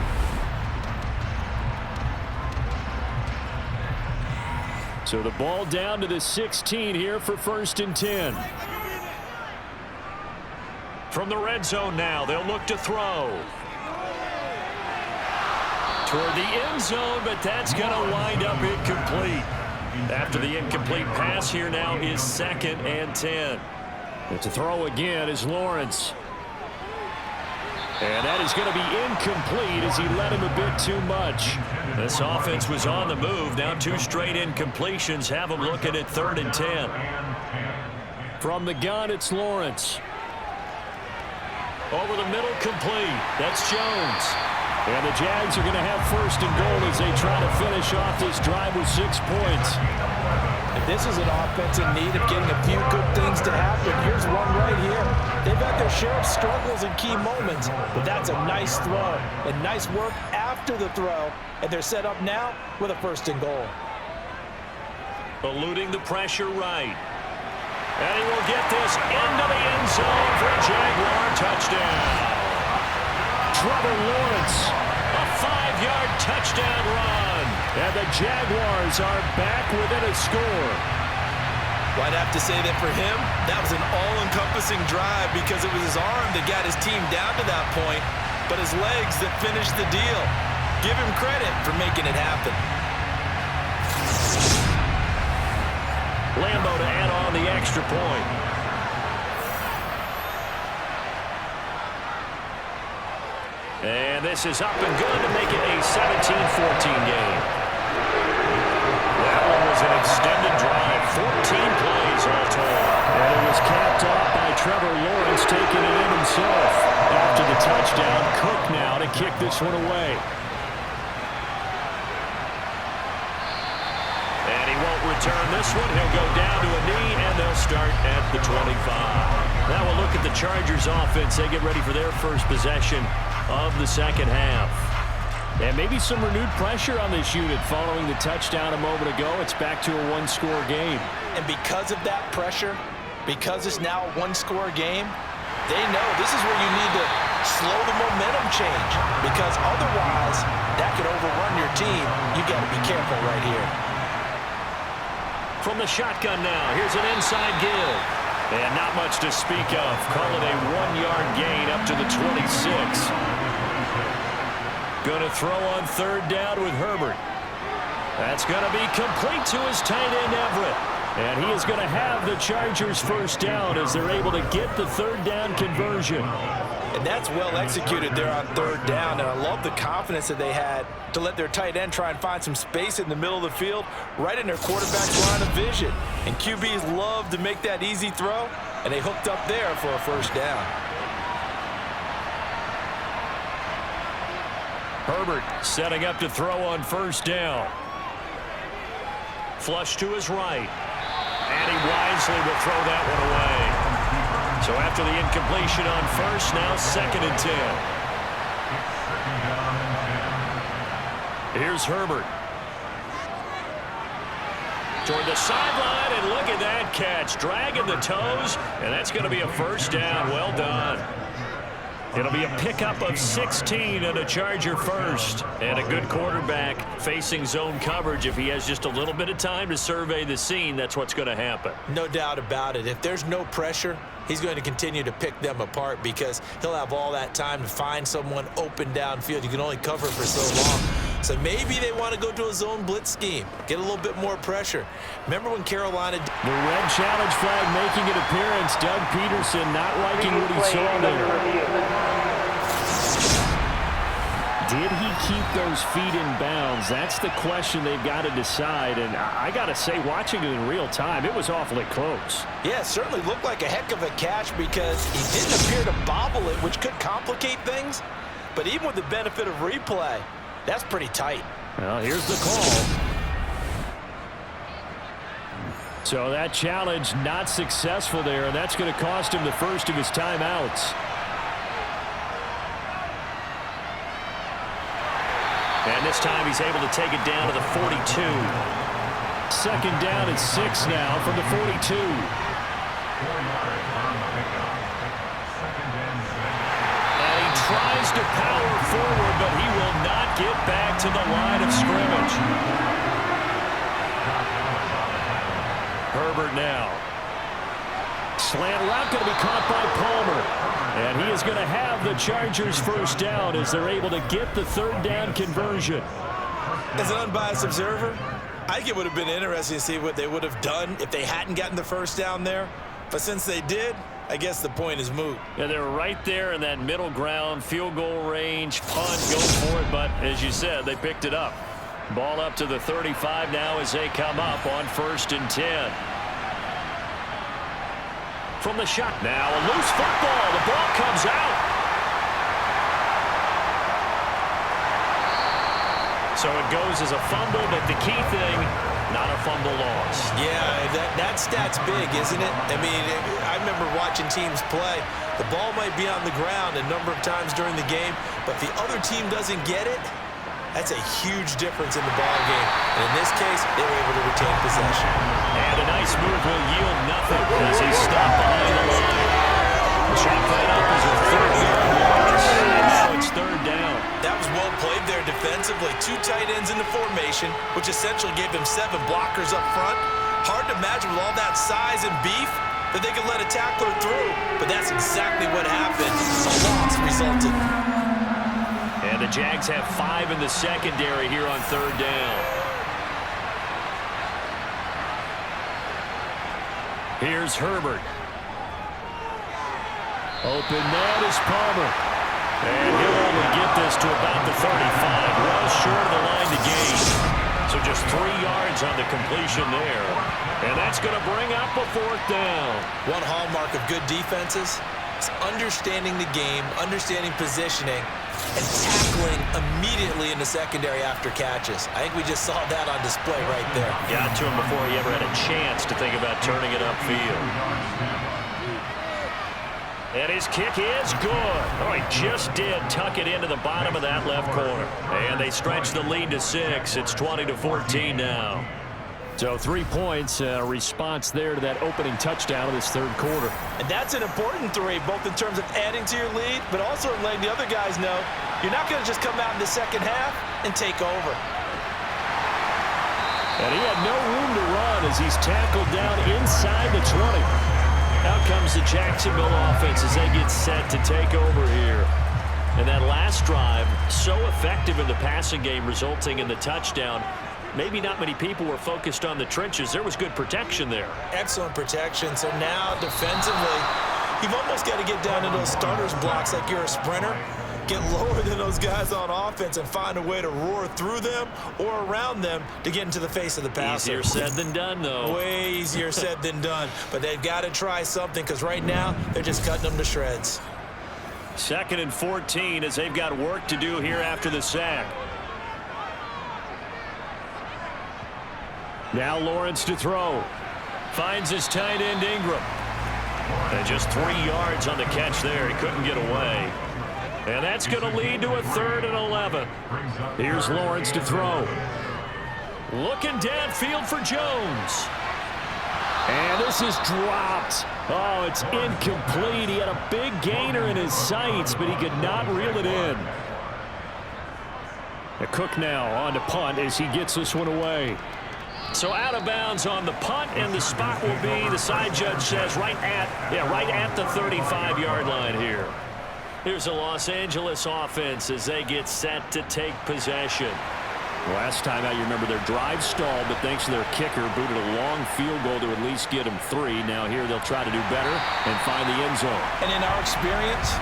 So the ball down to the 16 here for 1st and 10. From the red zone now, they'll look to throw. Toward the end zone, but that's going to wind up incomplete. After the incomplete pass, here now is 2nd and 10. And to throw again is Lawrence. And that is going to be incomplete as he led him a bit too much. This offense was on the move. Now 2 straight incompletions have them looking at 3rd and 10. From the gun, it's Lawrence. Over the middle, complete. That's Jones. And the Jags are going to have 1st and goal as they try to finish off this drive with 6 points. If this is an offense in need of getting a few good things to happen, here's one right here. They've had their share of struggles in key moments, but that's a nice throw and nice work after the throw, and they're set up now with a 1st and goal. Eluding the pressure right. And he will get this into the end zone for a Jaguar touchdown. Trevor Lawrence, a 5-yard touchdown run. And the Jaguars are back within a score. Well, I'd have to say that for him, that was an all-encompassing drive because it was his arm that got his team down to that point, but his legs that finished the deal. Give him credit for making it happen. Lambo to add on the extra point. And this is up and good to make it a 17-14 game. That one was an extended drive, 14 plays all told. And it was capped off by Trevor Lawrence taking it in himself. After the touchdown, Cook now to kick this one away. And he won't return this one. He'll go down to a knee, and they'll start at the 25. Now we'll look at the Chargers offense. They get ready for their first possession of the second half. And maybe some renewed pressure on this unit following the touchdown a moment ago. It's back to a one-score game. And because of that pressure, because it's now a one-score game, they know this is where you need to slow the momentum change, because otherwise that could overrun your team. You got to be careful right here. From the shotgun now, here's an inside give. And not much to speak of. Call it a 1-yard gain up to the 26. Going to throw on third down with Herbert. That's going to be complete to his tight end, Everett. And he is going to have the Chargers first down as they're able to get the third down conversion. And that's well executed there on third down. And I love the confidence that they had to let their tight end try and find some space in the middle of the field, right in their quarterback's line of vision. And QBs love to make that easy throw, and they hooked up there for a first down. Herbert setting up to throw on first down. Flush to his right. And he wisely will throw that one away. So after the incompletion on first, now 2nd and 10. Here's Herbert. Toward the sideline, and look at that catch. Dragging the toes, and that's going to be a first down. Well done. It'll be a pickup of 16 and a Charger first. And a good quarterback facing zone coverage. If he has just a little bit of time to survey the scene, that's what's going to happen. No doubt about it. If there's no pressure, he's going to continue to pick them apart because he'll have all that time to find someone open downfield. You can only cover for so long. So maybe they want to go to a zone blitz scheme, get a little bit more pressure. Remember when Carolina... The red challenge flag making an appearance. Doug Peterson not liking what he saw there. Did he keep those feet in bounds? That's the question they've got to decide. And I got to say, watching it in real time, it was awfully close. Yeah, it certainly looked like a heck of a catch because he didn't appear to bobble it, which could complicate things. But even with the benefit of replay, that's pretty tight. Well, here's the call. So that challenge not successful there, and that's going to cost him the first of his timeouts. And this time he's able to take it down to the 42. 2nd down and 6 now from the 42. And he tries to power forward, but he will not get back to the line of scrimmage. Herbert now. Slant route going to be caught by Palmer. And he is going to have the Chargers first down as they're able to get the third down conversion. As an unbiased observer, I think it would have been interesting to see what they would have done if they hadn't gotten the first down there. But since they did, I guess the point is moot. Yeah, they're right there in that middle ground, field goal range, punt, go for it. But as you said, they picked it up. Ball up to the 35 now as they come up on 1st and 10. From the shot now, a loose football. The ball comes out. So it goes as a fumble, but the key thing, not a fumble loss. Yeah, that stat's big, isn't it? I mean, I remember watching teams play. The ball might be on the ground a number of times during the game, but if the other team doesn't get it, that's a huge difference in the ball game. And in this case, they were able to retain possession. And a nice move will yield nothing as he's stopped behind the line. Shot that up as a 3rd-yard loss. And now it's 3rd down. That was well played there defensively. 2 tight ends in the formation, which essentially gave them 7 blockers up front. Hard to imagine with all that size and beef that they could let a tackler through. But that's exactly what happened. A loss resulted. And the Jags have 5 in the secondary here on 3rd down. Here's Herbert. Open man is Palmer. And he'll only get this to about the 35. Well short of the line to gain. So just 3 yards on the completion there. And that's going to bring up a 4th down. One hallmark of good defenses is understanding the game, understanding positioning, and tackling immediately in the secondary after catches. I think we just saw that on display right there. Got to him before he ever had a chance to think about turning it upfield. And his kick is good. Oh, he just did tuck it into the bottom of that left corner. And they stretch the lead to 6. It's 20-14 now. So 3 points, response there to that opening touchdown of this third quarter. And that's an important 3, both in terms of adding to your lead, but also in letting the other guys know you're not going to just come out in the second half and take over. And he had no room to run as he's tackled down inside the 20. Out comes the Jacksonville offense as they get set to take over here. And that last drive, so effective in the passing game, resulting in the touchdown. Maybe not many people were focused on the trenches. There was good protection there. Excellent protection. So now defensively, you've almost got to get down to those starters blocks like you're a sprinter. Get lower than those guys on offense and find a way to roar through them or around them to get into the face of the passer. Easier said than done, though. Way easier said than done. But they've got to try something because right now they're just cutting them to shreds. 2nd and 14 as they've got work to do here after the sack. Now Lawrence to throw. Finds his tight end Ingram. And just 3 yards on the catch there. He couldn't get away. And that's going to lead to a 3rd and 11. Here's Lawrence to throw. Looking downfield for Jones. And this is dropped. Oh, it's incomplete. He had a big gainer in his sights, but he could not reel it in. Cook now on to punt as he gets this one away. So out of bounds on the punt, and the spot will be, the side judge says, right at the 35-yard line here. Here's the Los Angeles offense as they get set to take possession. Last time out, you remember their drive stalled, but thanks to their kicker, booted a long field goal to at least get them 3. Now here they'll try to do better and find the end zone. And in our experience,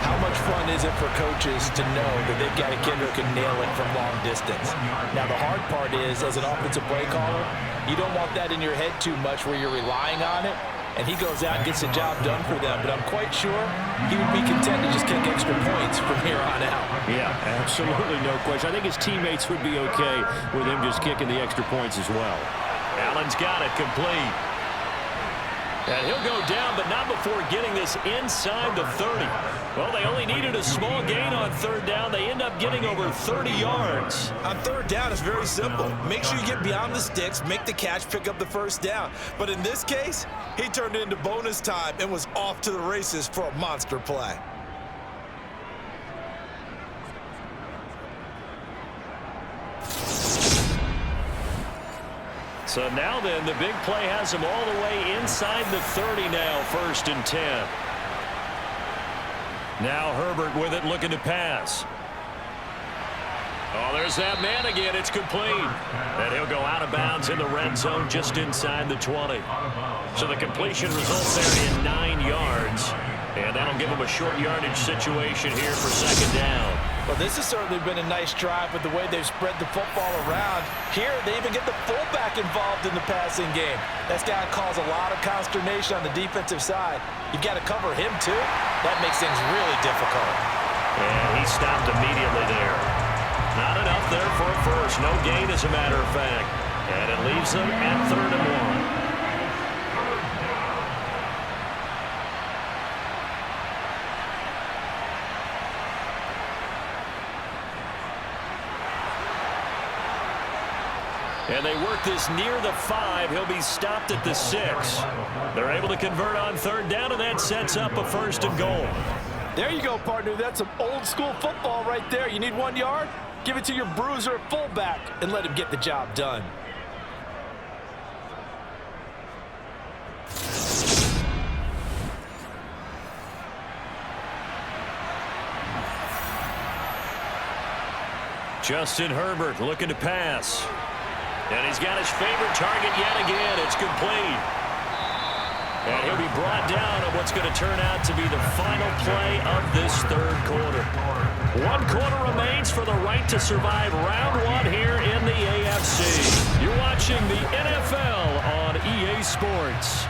how much fun is it for coaches to know that they've got a kid who can nail it from long distance? Now, the hard part is, as an offensive play caller, you don't want that in your head too much where you're relying on it, and he goes out and gets the job done for them. But I'm quite sure he would be content to just kick extra points from here on out. Yeah, absolutely no question. I think his teammates would be okay with him just kicking the extra points as well. Allen's got it complete. And he'll go down, but not before getting this inside the 30. Well, they only needed a small gain on 3rd down. They end up getting over 30 yards. On 3rd down, it's very simple. Make sure you get beyond the sticks, make the catch, pick up the 1st down. But in this case, he turned it into bonus time and was off to the races for a monster play. So now then, the big play has him all the way inside the 30 now, 1st and 10. Now Herbert with it, looking to pass. Oh, there's that man again. It's complete. And he'll go out of bounds in the red zone just inside the 20. So the completion results there in 9 yards. And that'll give him a short yardage situation here for 2nd down. Well, this has certainly been a nice drive with the way they've spread the football around. Here, they even get the fullback involved in the passing game. That's got to cause a lot of consternation on the defensive side. You've got to cover him, too. That makes things really difficult. And he stopped immediately there. Not enough there for a first. No gain, as a matter of fact. And it leaves them at 3rd and 1. And they work this near the 5. He'll be stopped at the 6. They're able to convert on 3rd down, and that sets up a 1st and goal. There you go, partner. That's some old-school football right there. You need 1 yard? Give it to your bruiser fullback and let him get the job done. Justin Herbert looking to pass. And he's got his favorite target yet again. It's complete. And he'll be brought down at what's going to turn out to be the final play of this 3rd quarter. 1 quarter remains for the right to survive round 1 here in the AFC. You're watching the NFL on EA Sports.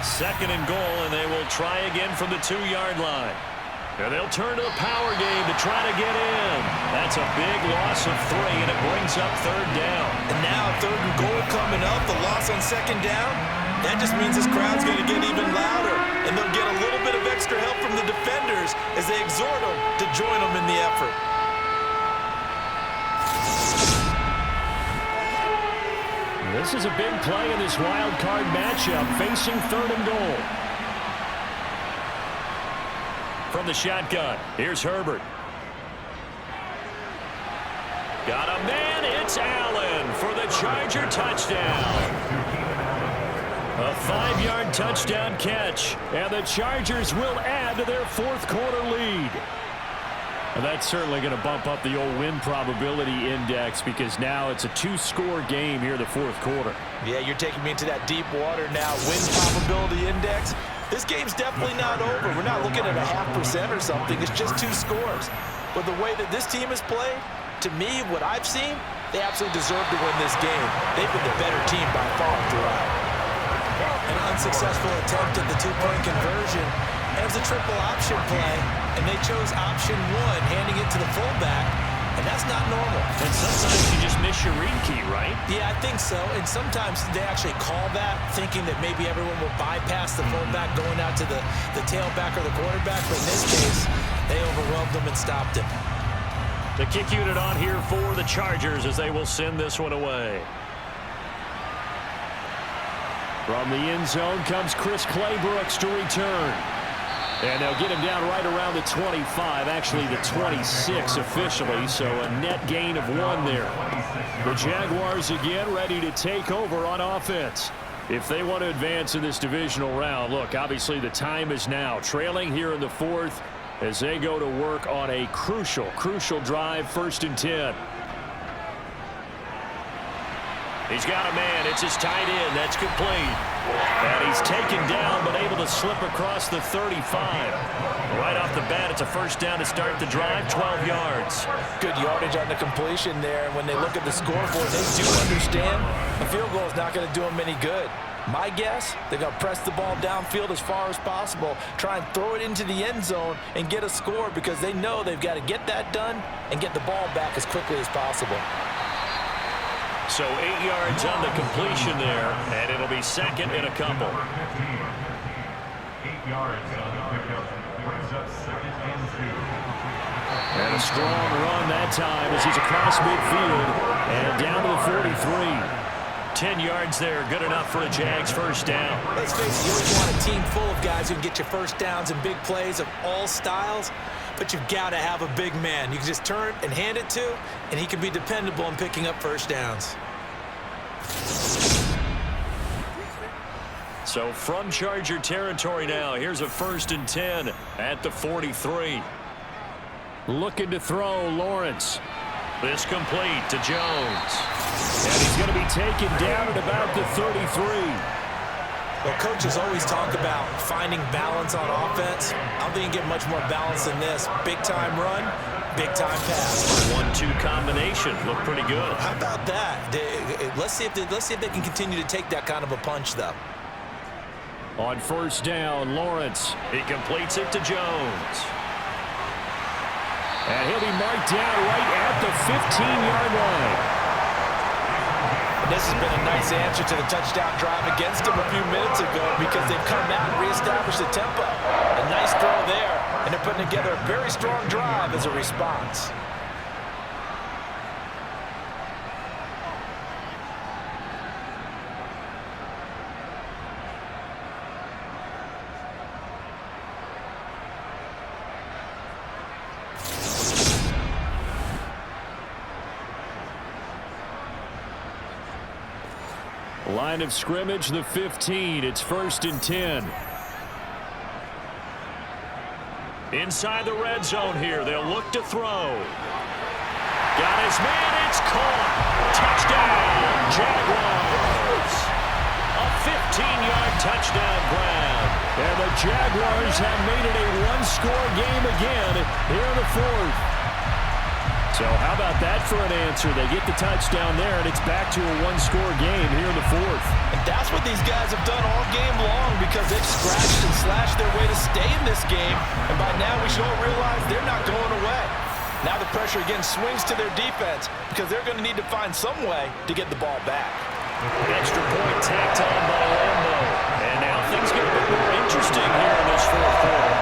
2nd and goal, and they will try again from the 2-yard line. And they'll turn to the power game to try to get in. That's a big loss of 3, and it brings up 3rd down. And now 3rd and goal coming up, the loss on 2nd down. That just means this crowd's going to get even louder. and they'll get a little bit of extra help from the defenders as they exhort them to join them in the effort. This is a big play in this wild card matchup, facing 3rd and goal. From the shotgun, here's Herbert. Got a man, it's Allen for the Charger touchdown. A 5-yard touchdown catch, and the Chargers will add to their 4th quarter lead. And that's certainly going to bump up the old win probability index because now it's a 2-score game here in the 4th quarter. Yeah, you're taking me into that deep water now. Win probability index. This game's definitely not over. We're not looking at a 0.5% or something. It's just 2 scores. But the way that this team has played, to me, what I've seen, they absolutely deserve to win this game. They've been the better team by far throughout. An unsuccessful attempt at the 2-point conversion. And it was a triple option play, and they chose option 1, handing it to the fullback, and that's not normal. And sometimes you just miss your read key, right? Yeah, I think so. And sometimes they actually call that, thinking that maybe everyone will bypass the fullback going out to the tailback or the quarterback. But in this case, they overwhelmed them and stopped him. The kick unit on here for the Chargers as they will send this one away. From the end zone comes Chris Claybrooks to return. And they'll get him down right around the 25, actually the 26 officially, so a net gain of 1 there. The Jaguars again ready to take over on offense. If they want to advance in this divisional round, look, obviously the time is now. Trailing here in the 4th as they go to work on a crucial drive, 1st and 10. He's got a man. It's his tight end. That's complete. And he's taken down but able to slip across the 35. Right off the bat, it's a 1st down to start the drive, 12 yards. Good yardage on the completion there. And when they look at the scoreboard, they do understand a field goal is not going to do them any good. My guess, they're going to press the ball downfield as far as possible, try and throw it into the end zone and get a score because they know they've got to get that done and get the ball back as quickly as possible. So 8 yards on the completion there, and it'll be 2nd and a couple. 8 yards on the pickup brings up 2nd and 2. And a strong run that time as he's across midfield and down to the 43. 10 yards there, good enough for a Jags 1st down. Let's face it, you always want a team full of guys who can get you 1st downs and big plays of all styles, but you've got to have a big man. You can just turn and hand it to, and he can be dependable in picking up 1st downs. So from Charger territory now, here's a 1st and 10 at the 43. Looking to throw, Lawrence. This complete to Jones. And he's going to be taken down at about the 33. Well, coaches always talk about finding balance on offense. I don't think you get much more balance than this. Big-time run, big-time pass. 1-2 combination. Looked pretty good. How about that? Let's see if they can continue to take that kind of a punch, though. On 1st down, Lawrence. He completes it to Jones. And he'll be marked down right at the 15-yard line. This has been a nice answer to the touchdown drive against them a few minutes ago because they've come out and reestablished the tempo. A nice throw there, and they're putting together a very strong drive as a response. Line of scrimmage, the 15. It's 1st and 10. Inside the red zone here. They'll look to throw. Got his man. It's caught. Touchdown, Jaguars. A 15-yard touchdown grab. And the Jaguars have made it a 1-score game again here in the 4th. So how about that for an answer? They get the touchdown there, and it's back to a 1-score game here in the 4th. And that's what these guys have done all game long because they've scratched and slashed their way to stay in this game. And by now we should all realize they're not going away. Now the pressure again swings to their defense because they're going to need to find some way to get the ball back. Extra point tacked on by Lambo. And now things get a bit more interesting here in this fourth quarter.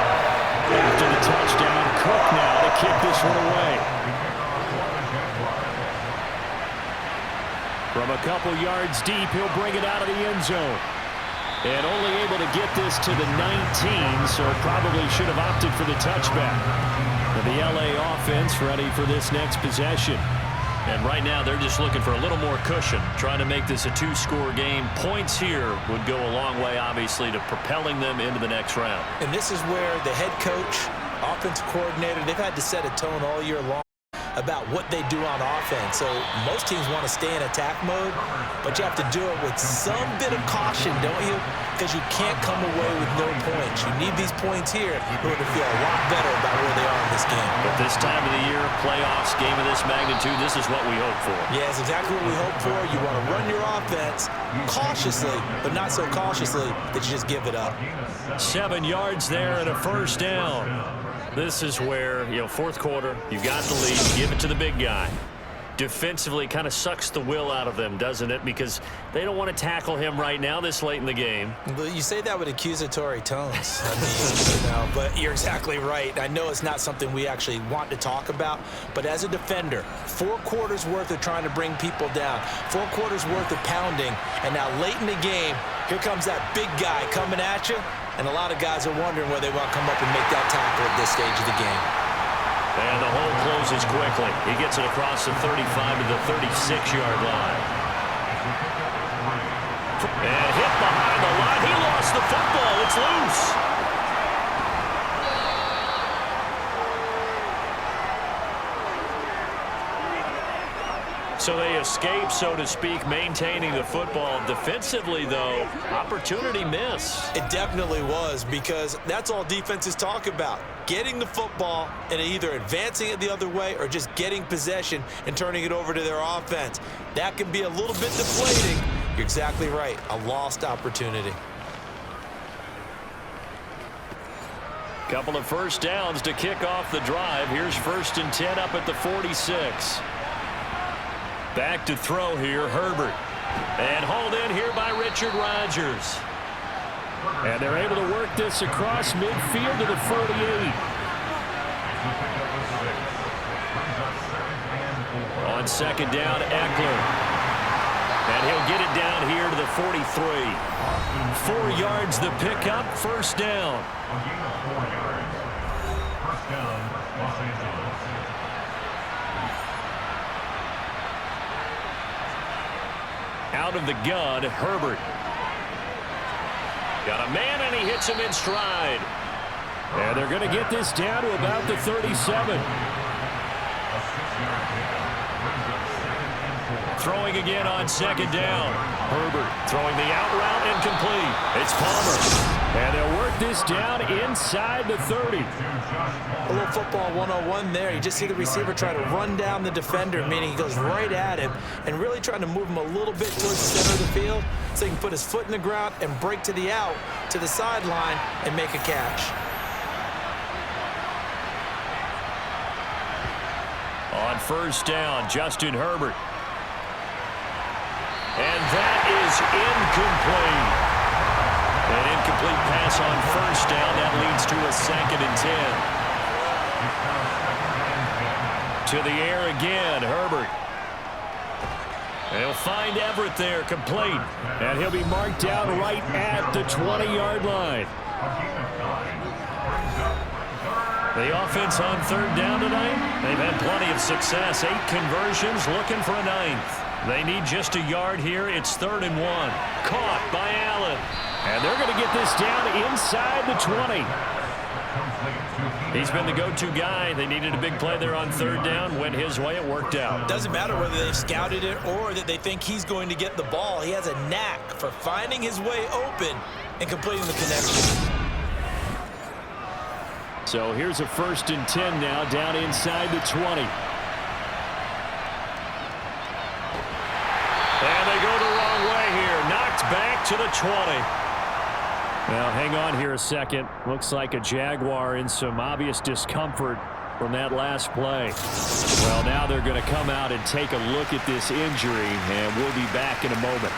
After the touchdown, Cook now to kick this one away. From a couple yards deep, he'll bring it out of the end zone. And only able to get this to the 19, so probably should have opted for the touchback. And the LA offense ready for this next possession. And right now, they're just looking for a little more cushion, trying to make this a two-score game. Points here would go a long way, obviously, to propelling them into the next round. And this is where the head coach, offensive coordinator, they've had to set a tone all year long about what they do on offense. So most teams want to stay in attack mode, but you have to do it with some bit of caution, don't you? Because you can't come away with no points. You need these points here in order to feel a lot better about where they are in this game. But this time of the year, playoffs, game of this magnitude, this is what we hope for. Yeah, it's exactly what we hope for. You want to run your offense cautiously, but not so cautiously that you just give it up. 7 yards there and a first down. This is where, fourth quarter, you got the lead, give it to the big guy. Defensively, kind of sucks the will out of them, doesn't it? Because they don't want to tackle him right now this late in the game. You say that with accusatory tones. But you're exactly right. I know it's not something we actually want to talk about, but as a defender, 4 quarters worth of trying to bring people down, 4 quarters worth of pounding, and now late in the game, here comes that big guy coming at you, and a lot of guys are wondering whether they want to come up and make that tackle at this stage of the game. And the hole closes quickly. He gets it across the 35 to the 36-yard line. And hit behind the line. He lost the football. It's loose. So they escape, so to speak, maintaining the football. Defensively, though, opportunity miss. It definitely was, because that's all defenses talk about. Getting the football and either advancing it the other way or just getting possession and turning it over to their offense. That can be a little bit deflating. You're exactly right. A lost opportunity. Couple of first downs to kick off the drive. Here's 1st and 10 up at the 46. Back to throw here, Herbert. And hauled in here by Richard Rodgers. And they're able to work this across midfield to the 48. On second down, Eckler. And he'll get it down here to the 43. 4 yards the pickup, first down. First down, Los Angeles. Out of the gun, Herbert. Got a man, and he hits him in stride. And they're going to get this down to about the 37. Throwing again on second down. Herbert throwing the out route incomplete. It's Palmer. And they'll work this down inside the 30. A little football 101 there. You just see the receiver try to run down the defender, meaning he goes right at him and really trying to move him a little bit towards the center of the field so he can put his foot in the ground and break to the out, to the sideline, and make a catch. On first down, Justin Herbert. And that is incomplete. An incomplete pass on first down. That leads to a 2nd and 10. To the air again, Herbert. They'll find Everett there, complete. And he'll be marked down right at the 20-yard line. The offense on third down tonight, they've had plenty of success. 8 conversions, looking for a 9th. They need just a yard here. It's 3rd and 1. Caught by Allen. And they're going to get this down inside the 20. He's been the go-to guy. They needed a big play there on third down. Went his way. It worked out. Doesn't matter whether they've scouted it or that they think he's going to get the ball. He has a knack for finding his way open and completing the connection. So here's a 1st and 10 now, down inside the 20. And they go the wrong way here. Knocked back to the 20. Now, hang on here a second. Looks like a Jaguar in some obvious discomfort from that last play. Well, now they're going to come out and take a look at this injury, and we'll be back in a moment.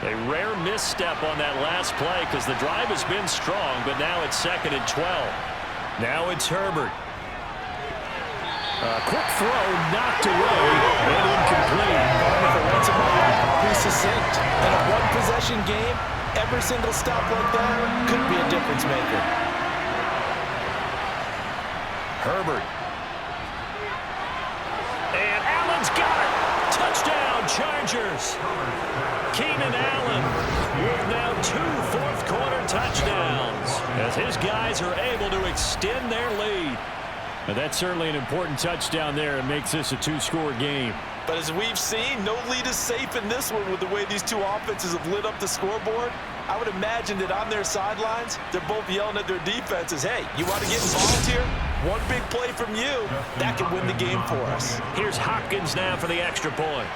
A rare misstep on that last play because the drive has been strong, but now it's 2nd and 12. Now it's Herbert. A quick throw knocked away and incomplete. For once in my life, be succinct. In a one-possession game, every single stop like that could be a difference maker. Herbert. And Allen's got it. Touchdown, Chargers. Keenan Allen with now 2 fourth-quarter touchdowns as his guys are able to extend their lead. And that's certainly an important touchdown there. It makes this a 2-score game. But as we've seen, no lead is safe in this one with the way these two offenses have lit up the scoreboard. I would imagine that on their sidelines, they're both yelling at their defenses, hey, you want to get involved here? One big play from you, that could win the game for us. Here's Hopkins now for the extra point.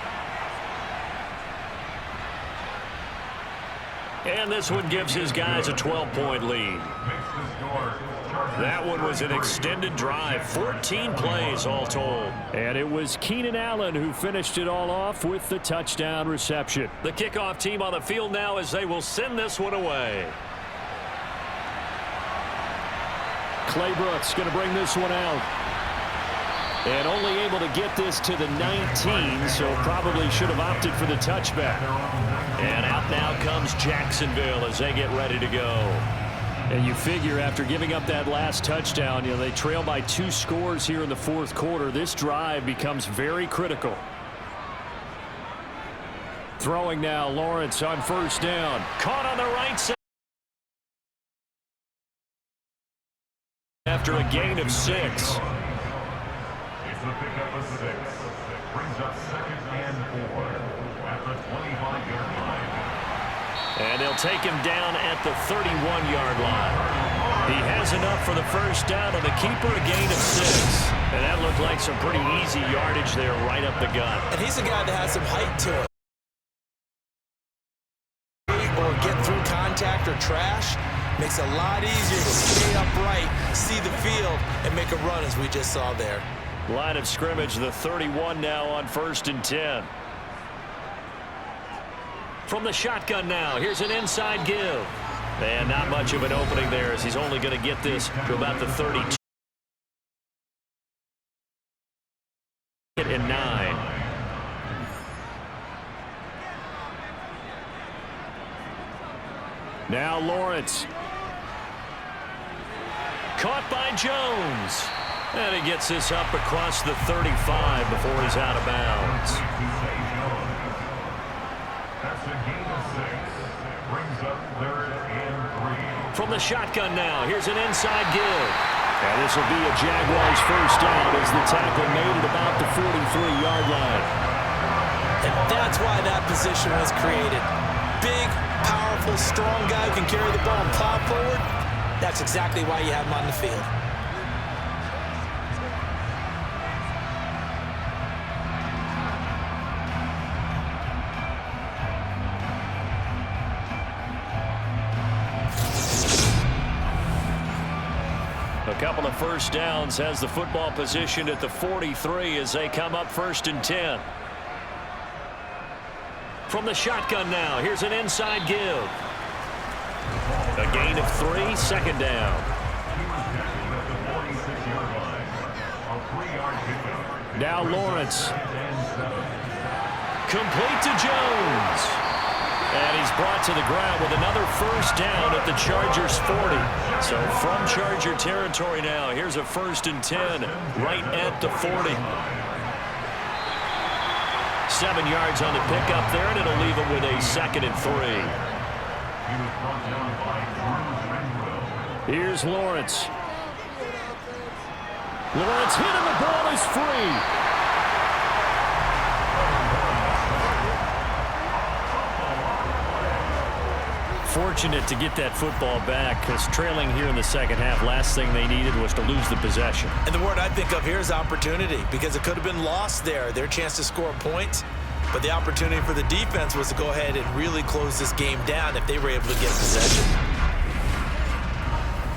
And this one gives his guys a 12-point lead. That one was an extended drive, 14 plays all told. And it was Keenan Allen who finished it all off with the touchdown reception. The kickoff team on the field now as they will send this one away. Clay Brooks going to bring this one out. And only able to get this to the 19, so probably should have opted for the touchback. And out now comes Jacksonville as they get ready to go. And you figure after giving up that last touchdown, they trail by 2 scores here in the 4th quarter. This drive becomes very critical. Throwing now, Lawrence on 1st down. Caught on the right side. After a gain of 6. It's the pickup of 6. Brings up 2nd and 4 at the 25-yard line. And they'll take him down at the 31-yard line. He has enough for the 1st down, and the keeper a gain of 6. And that looked like some pretty easy yardage there right up the gut. And he's a guy that has some height to it. Or get through contact or trash. Makes it a lot easier to stay upright, see the field, and make a run as we just saw there. Line of scrimmage, the 31 now on 1st and 10. From the shotgun now, here's an inside give. And not much of an opening there as he's only going to get this to about the 32. And 9. Now Lawrence. Caught by Jones. And he gets this up across the 35 before he's out of bounds. That's a gain of 6. Brings up 3rd and 3. From the shotgun now, here's an inside give. And this will be a Jaguars 1st down as the tackle made at about the 43-yard line. And that's why that position was created. Big, powerful, strong guy who can carry the ball and plow forward. That's exactly why you have him on the field. A couple of 1st downs has the football positioned at the 43 as they come up 1st and 10. From the shotgun now, here's an inside give. A gain of 3, 2nd down. Now Lawrence. Complete to Jones. And he's brought to the ground with another 1st down at the Chargers 40. So from Charger territory now, here's a 1st and 10 right at the 40. 7 yards on the pickup there, and it'll leave him with a 2nd and 3. Here's Lawrence. Lawrence hit him, the ball is free. Fortunate to get that football back because trailing here in the 2nd half, last thing they needed was to lose the possession. And the word I think of here is opportunity because it could have been lost there, their chance to score points. But the opportunity for the defense was to go ahead and really close this game down if they were able to get possession.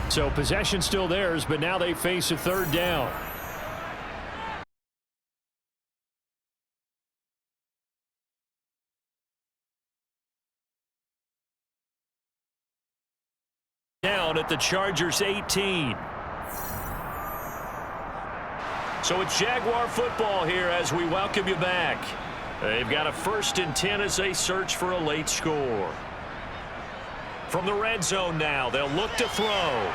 So possession still theirs, but now they face a 3rd down. at the Chargers' 18. So it's Jaguar football here as we welcome you back. They've got a 1st and 10 as they search for a late score. From the red zone now, they'll look to throw.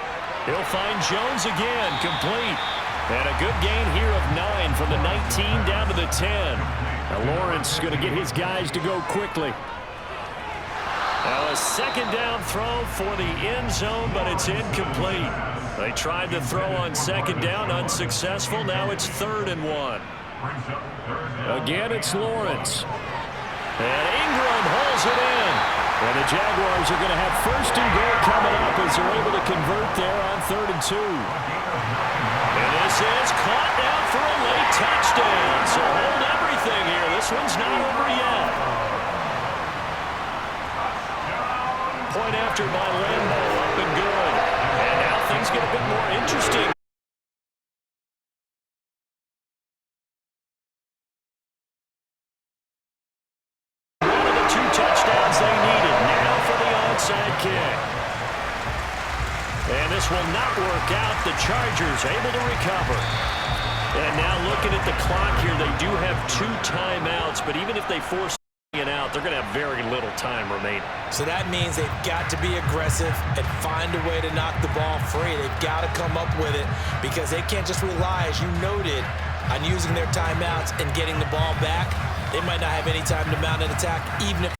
He'll find Jones again, complete. And a good gain here of 9 from the 19 down to the 10. Now Lawrence going to get his guys to go quickly. Now a 2nd down throw for the end zone, but it's incomplete. They tried to throw on 2nd down, unsuccessful. Now it's 3rd and 1. Again, it's Lawrence. And Ingram holds it in. And the Jaguars are going to have 1st and goal coming up as they're able to convert there on 3rd and 2. And this is caught now for a late touchdown. So hold everything here. This one's not over yet. Point after by Lambeau, up and good. And now things get a bit more interesting. One of the 2 touchdowns they needed. Now for the onside kick. And this will not work out. The Chargers able to recover. And now looking at the clock here, they do have 2 timeouts, but even if they force it out, they're going to have very little time remaining. So that means they've got to be aggressive and find a way to knock the ball free. They've got to come up with it because they can't just rely, as you noted, on using their timeouts and getting the ball back. They might not have any time to mount an attack, even if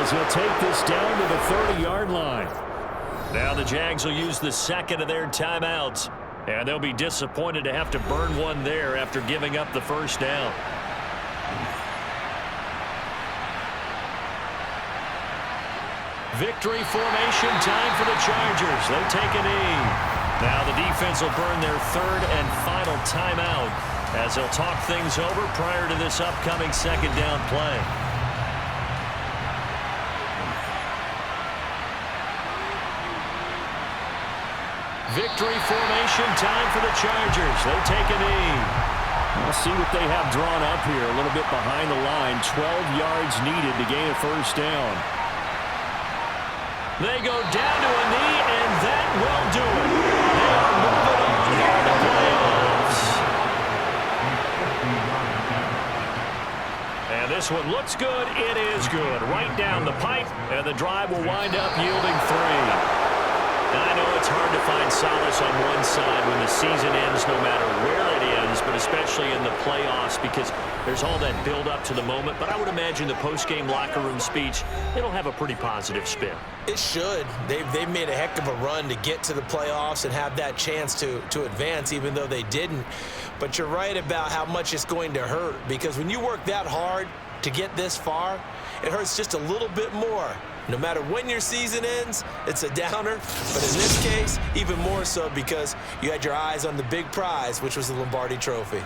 as he'll take this down to the 30-yard line. Now the Jags will use the 2nd of their timeouts, and they'll be disappointed to have to burn one there after giving up the 1st down. Victory formation time for the Chargers. They take a knee. Now the defense will burn their 3rd and final timeout as they'll talk things over prior to this upcoming 2nd down play. Victory formation time for the Chargers. They take a knee. We'll see what they have drawn up here. A little bit behind the line. 12 yards needed to gain a 1st down. They go down to a knee, and that will do it. They are moving on here to the playoffs. And this one looks good. It is good. Right down the pipe, and the drive will wind up yielding 3. I know it's hard to find solace on one side when the season ends, no matter where it ends, but especially in the playoffs because there's all that build-up to the moment. But I would imagine the post-game locker room speech, it'll have a pretty positive spin. It should. They've made a heck of a run to get to the playoffs and have that chance to advance, even though they didn't. But you're right about how much it's going to hurt because when you work that hard to get this far, it hurts just a little bit more. No matter when your season ends, it's a downer. But in this case, even more so because you had your eyes on the big prize, which was the Lombardi Trophy.